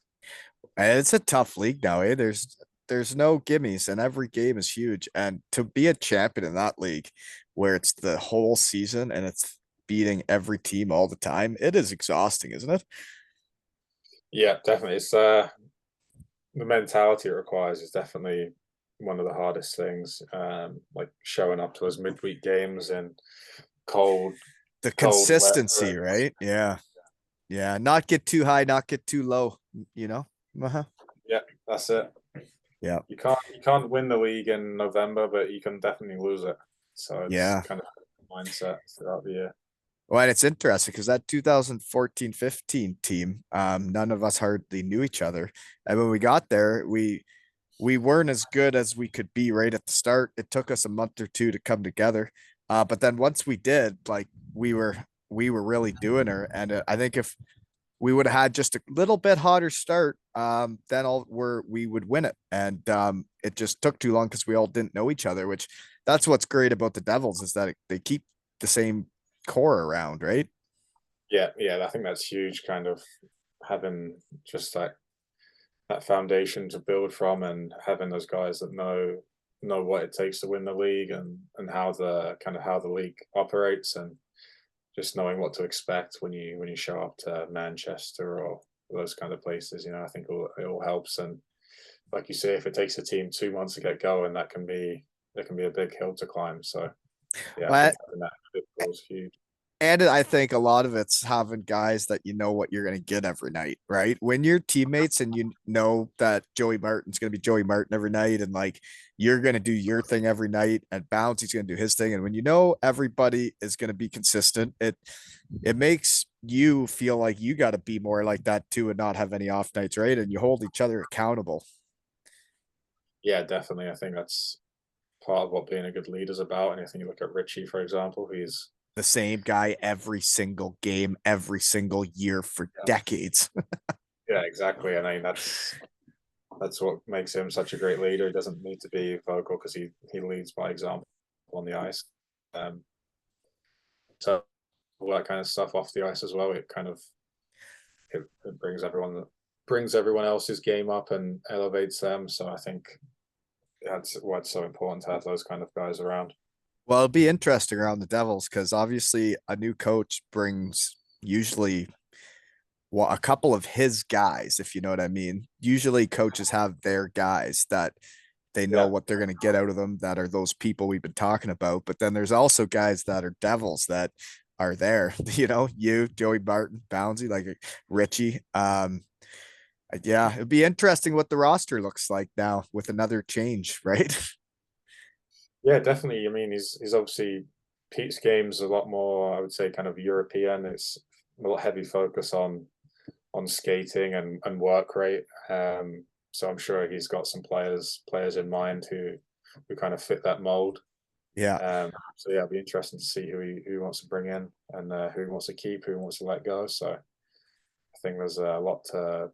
And it's a tough league now, eh? There's no gimmies, and every game is huge. And to be a champion in that league, where it's the whole season and it's beating every team all the time, it is exhausting, isn't it? Yeah, definitely. It's the mentality it requires is definitely one of the hardest things. Like showing up to those midweek games and cold, The cold, wet. consistency, right? Yeah. Yeah. Not get too high, not get too low, you know? Uh-huh. Yeah, that's it. Yeah. You can't win the league in November, but you can definitely lose it. So it's Yeah. kind of mindset throughout the year. Well, and it's interesting because that 2014-15 team, none of us hardly knew each other. And when we got there, we weren't as good as we could be right at the start. It took us a month or two to come together. But then once we did, like we were really doing her. And I think if we would have had just a little bit hotter start, then we would win it. And it just took too long because we all didn't know each other, which that's what's great about the Devils is that they keep the same core around, right? Yeah, yeah, I think that's huge. Kind of having just that foundation to build from, and having those guys that know what it takes to win the league and how the league operates, and just knowing what to expect when you show up to Manchester or those kind of places. I think it all helps. And like you say, if it takes a team 2 months to get going, that can be a big hill to climb. So yeah, I Well, think having that is huge. and I think a lot of it's having guys that you know what you're going to get every night, right? When you're teammates and you know that Joey Martin's going to be Joey Martin every night, and like you're going to do your thing every night, and Bounty's going to do his thing, and when you know everybody is going to be consistent, it makes you feel like you got to be more like that too, and not have any off nights, right? And you hold each other accountable. Yeah, definitely. I think that's part of what being a good leader is about. And I think you look at Richie, for example, he's The same guy every single game, every single year for yeah, decades. yeah, exactly. And I mean that's what makes him such a great leader. He doesn't need to be vocal because he leads by example on the ice. Um, so all that kind of stuff off the ice as well. It brings everyone else's game up and elevates them. So I think that's why it's so important to have those kind of guys around. Well, it'll be interesting around the Devils because obviously a new coach brings usually a couple of his guys, if you know what I mean. Usually coaches have their guys that they know Yeah, what they're going to get out of them, that are those people we've been talking about. But then there's also guys that are Devils that are there, you, Joey Martin, Bouncy, like Richie. Yeah, it'd be interesting what the roster looks like now with another change, right? yeah, definitely. I mean, he's obviously Pete's game's a lot more, I would say, kind of European. It's a lot heavy focus on skating and work rate. So I'm sure he's got some players in mind who kind of fit that mold. Yeah. So yeah, it'll be interesting to see who he wants to bring in and who he wants to keep, who he wants to let go. So I think there's a lot to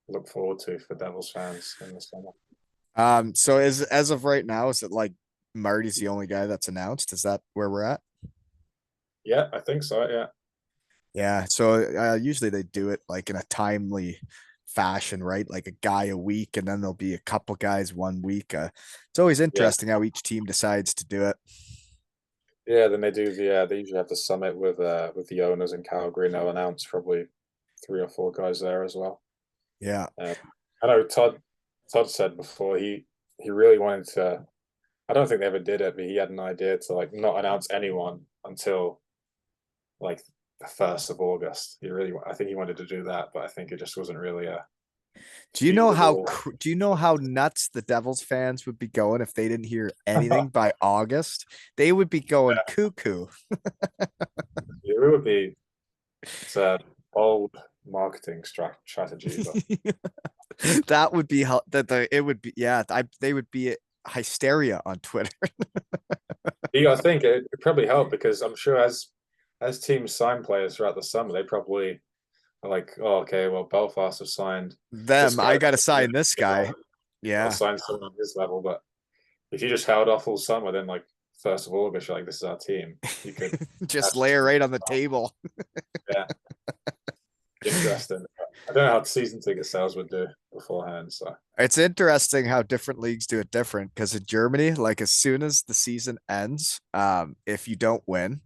look forward to for Devils fans in the summer. So as of right now, is it like Marty's the only guy that's announced? Is that where we're at? Yeah, I think so. Yeah, Yeah. So usually they do it like in a timely fashion, right? Like a guy a week, and then there'll be a couple guys 1 week. It's always yeah, interesting how each team decides to do it. yeah. Then they do they usually have the summit with the owners in Calgary, and they'll announce probably 3 or 4 guys there as well. Yeah. Um, I know Todd said before he really wanted to. I don't think they ever did it, but he had an idea to like not announce anyone until like the 1st of August. I think he wanted to do that, but I think it just wasn't really a feasible. Do you know how nuts the Devils fans would be going if they didn't hear anything by August? They would be going cuckoo. It would be it's a bold marketing strategy, but That would be how that the it would be yeah, they would be hysteria on Twitter. I think it probably helped because I'm sure as teams sign players throughout the summer, they probably are like, oh, okay, well, Belfast have signed this Them, guy. I gotta sign this guy. I'll Yeah. sign someone on his level. But if you just held off all summer, then like 1st of August, you're like, this is our team. You could Just actually lay it sign right on the them. table. Yeah, interesting. I don't know how season ticket sales would do beforehand. So It's interesting how different leagues do it different because in Germany, like as soon as the season ends, if you don't win,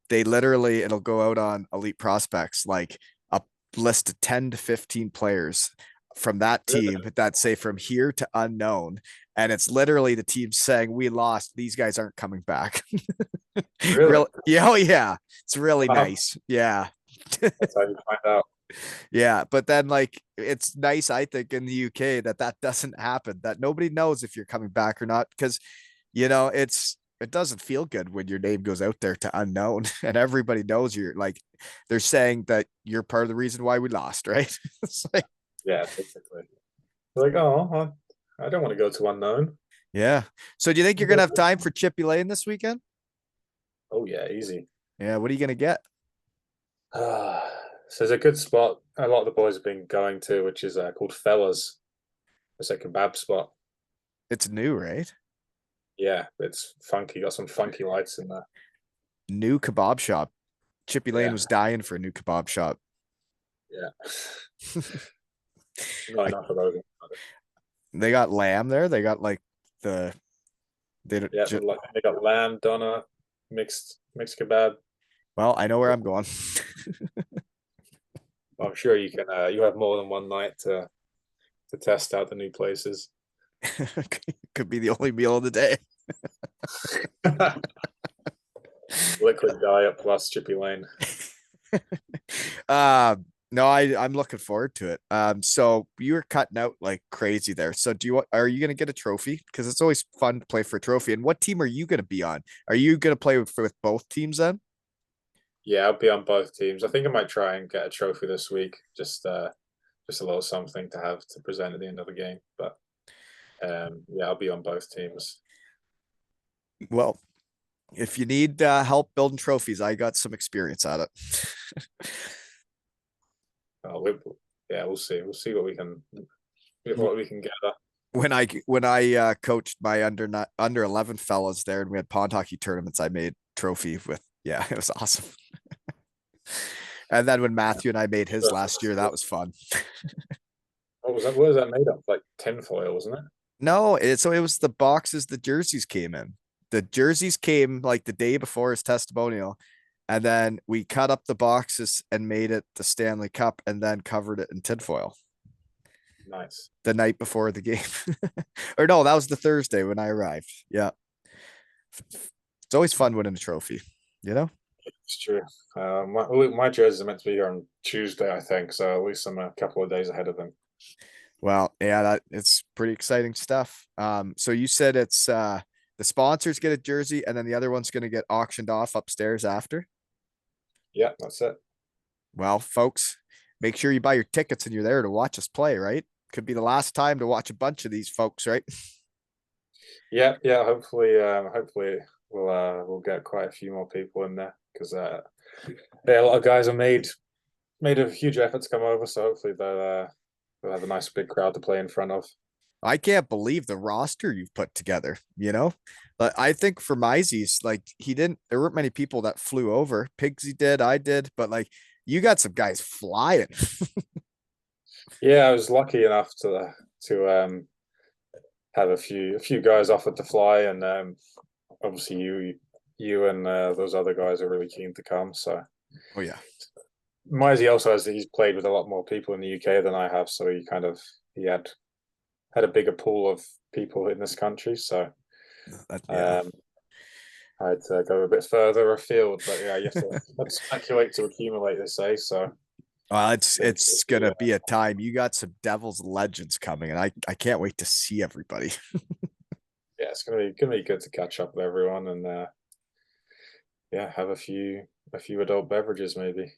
they literally it'll go out on elite prospects, like a list of 10 to 15 players from that really, team that say from here to unknown. And it's literally the team saying, we lost. These guys aren't coming back. really, Real, yeah, oh yeah. It's really wow, nice. Yeah. that's how you find out. Yeah, but then like it's nice, I think, in the UK that that doesn't happen. That nobody knows if you're coming back or not, because it doesn't feel good when your name goes out there to unknown, and everybody knows you're like they're saying that you're part of the reason why we lost, right? It's like Yeah, basically. Like, oh, I don't want to go to unknown. yeah. So do you think you're gonna have time for Chippy Lane this weekend? Oh yeah, easy. Yeah. What are you gonna get? So there's a good spot a lot of the boys have been going to, which is called Fellas. It's a kebab spot. It's new, right? Yeah, it's funky. Got some funky lights in there. New kebab shop. Chippy Lane Yeah, was dying for a new kebab shop. yeah. Not I, enough of those. they got lamb there. They got like the they don't Yeah, just they got lamb, doner, mixed kebab. well, I know where I'm going. I'm sure you can. You have more than one night to test out the new places. Could be the only meal of the day. Liquid diet plus Chippy Lane. No, I'm looking forward to it. So you were cutting out like crazy there. So are you gonna get a trophy? Because it's always fun to play for a trophy. And what team are you gonna be on? Are you gonna play with both teams then? Yeah, I'll be on both teams. I think I might try and get a trophy this week. Just a little something to have to present at the end of the game. But yeah, I'll be on both teams. Well, if you need help building trophies, I got some experience at it. Uh, we, yeah, we'll see. We'll see what we can gather. When I coached my under 11 fellas there and we had pond hockey tournaments, I made trophy with yeah, it was awesome. And then when Matthew and I made his last year, that was fun. What was that? What was that made of? Like tinfoil, wasn't it? No, it was the boxes the jerseys came in. The jerseys came like the day before his testimonial, and then we cut up the boxes and made it the Stanley Cup, and then covered it in tinfoil Nice. the night before the game. Or no, that was the Thursday when I arrived. Yeah, it's always fun winning a trophy, you know. It's true. My jerseys are meant to be here on Tuesday, I think. So at least I'm a couple of days ahead of them. Well, yeah, that it's pretty exciting stuff. So you said it's the sponsors get a jersey, and then the other one's going to get auctioned off upstairs after. Yeah, that's it. Well, folks, make sure you buy your tickets and you're there to watch us play, right? Could be the last time to watch a bunch of these folks, right? Yeah, yeah. Hopefully, we'll get quite a few more people in there because yeah, a lot of guys have made a huge effort to come over, so hopefully they'll have a nice big crowd to play in front of. I can't believe the roster you've put together, you know? But I think for Mizey's, like there weren't many people that flew over. Pigsy did, I did, but like you got some guys flying. Yeah, I was lucky enough to have a few guys offered to fly, and obviously you and those other guys are really keen to come. So Oh yeah. Mizey also he's played with a lot more people in the UK than I have, so he had a bigger pool of people in this country. So Yeah. um, I had to go a bit further afield, but yeah, you have to speculate to accumulate, they say. So Well, yeah, it's gonna be a time. You got some Devils legends coming, and I can't wait to see everybody. it's gonna be good to catch up with everyone and yeah, have a few adult beverages maybe.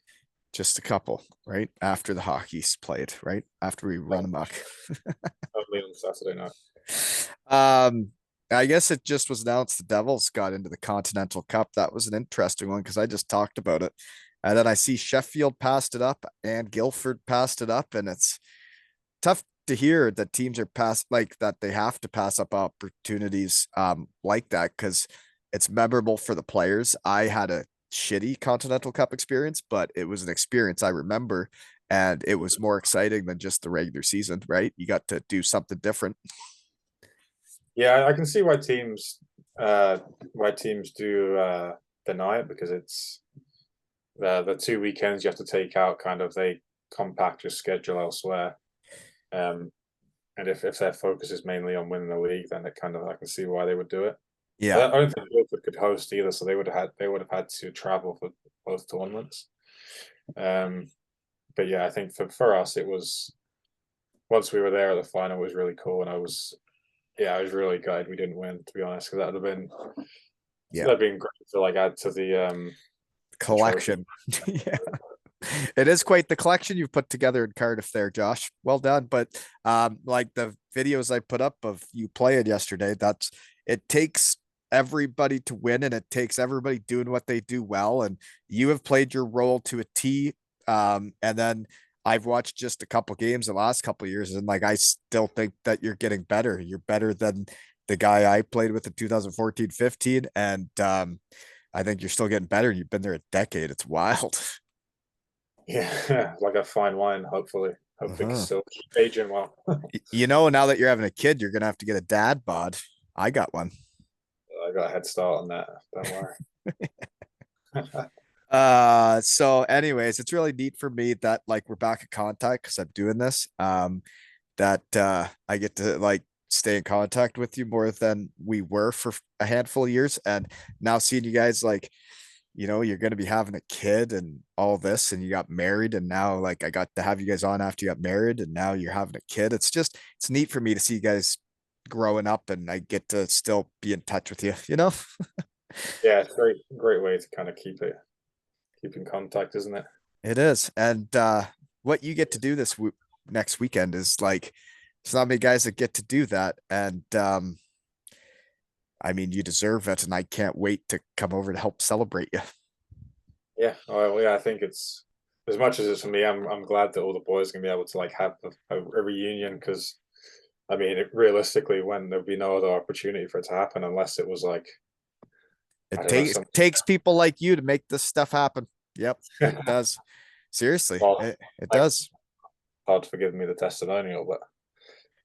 Just a couple, right? After the hockey's played, right? After we run amok. Only on Saturday night. Um, I guess it just was announced the Devils got into the Continental Cup. That was an interesting one because I just talked about it. And then I see Sheffield passed it up and Guildford passed it up. And it's tough to hear that teams are pass like that they have to pass up opportunities like that because it's memorable for the players. I had a shitty Continental Cup experience, but it was an experience I remember and it was more exciting than just the regular season, right? You got to do something different. Yeah, I can see why teams do deny it because it's the 2 weekends you have to take out. Kind of they compact your schedule elsewhere. Um, and if their focus is mainly on winning the league, then it kind of I can see why they would do it. I Yeah. don't think Guildford could host either, so they would have had to travel for both tournaments. Um, but yeah, I think for us it was once we were there at the final, it was really cool, and I was really glad we didn't win, to be honest, because Yeah. that'd been great to like add to the trophy. Collection. Yeah. It is quite the collection you've put together in Cardiff there, Josh. Well done. But like the videos I put up of you playing yesterday, it takes everybody to win and it takes everybody doing what they do well. And you have played your role to a T. And then I've watched just a couple games the last couple years, and like I still think that you're getting better. You're better than the guy I played with in 2014-15. And I think you're still getting better. You've been there a decade. It's wild. Yeah, like a fine wine. Hopefully, it's Uh-huh. still aging well. You know, now that you're having a kid, you're gonna have to get a dad bod. I got one. I got a head start on that. Don't worry. So anyways, it's really neat for me that like we're back in contact because I'm doing this. That I get to like stay in contact with you more than we were for a handful of years. And now seeing you guys like, you know, you're gonna be having a kid and all this, and you got married, and now like I got to have you guys on after you got married, and now you're having a kid. It's neat for me to see you guys growing up and I get to still be in touch with you, you know? Yeah, it's a great way to kind of keep in contact, isn't it? It is. And what you get to do next weekend is like, there's not many guys that get to do that. And I mean, you deserve it. And I can't wait to come over to help celebrate you. Yeah, well, yeah. I think it's as much as it's for me. I'm glad that all the boys are gonna be able to like have a reunion because I mean, realistically, when there'd be no other opportunity for it to happen unless it was like I It don't know takes some. takes people like you to make this stuff happen. Yep, it does. Seriously, Well, it like does. hard for giving me the testimonial, but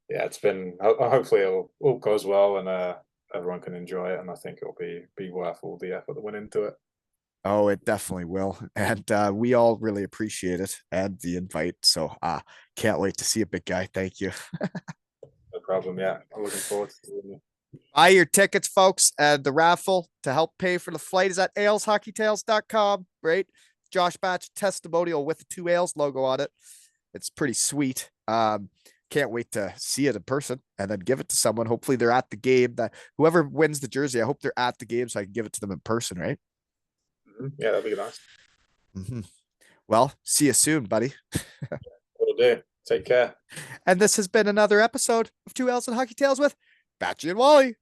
yeah, it's been hopefully it all goes well and everyone can enjoy it, and I think it'll be worth all the effort that went into it. Oh, it definitely will. And we all really appreciate it and the invite. So can't wait to see a big guy. Thank you. No problem. Yeah, I'm looking forward to seeing you. Buy your tickets, folks. And the raffle to help pay for the flight is at aleshockeytales.com, right? Josh Batch testimonial with the two ales logo on it. It's pretty sweet. Can't wait to see it in person and then give it to someone. Hopefully they're at the game. That whoever wins the jersey, I hope they're at the game so I can give it to them in person, right? Yeah, that'd be nice. Mm-hmm. Well, see you soon, buddy. Will do. Take care. And this has been another episode of Two L's and Hockey Tales with Batchy and Wally.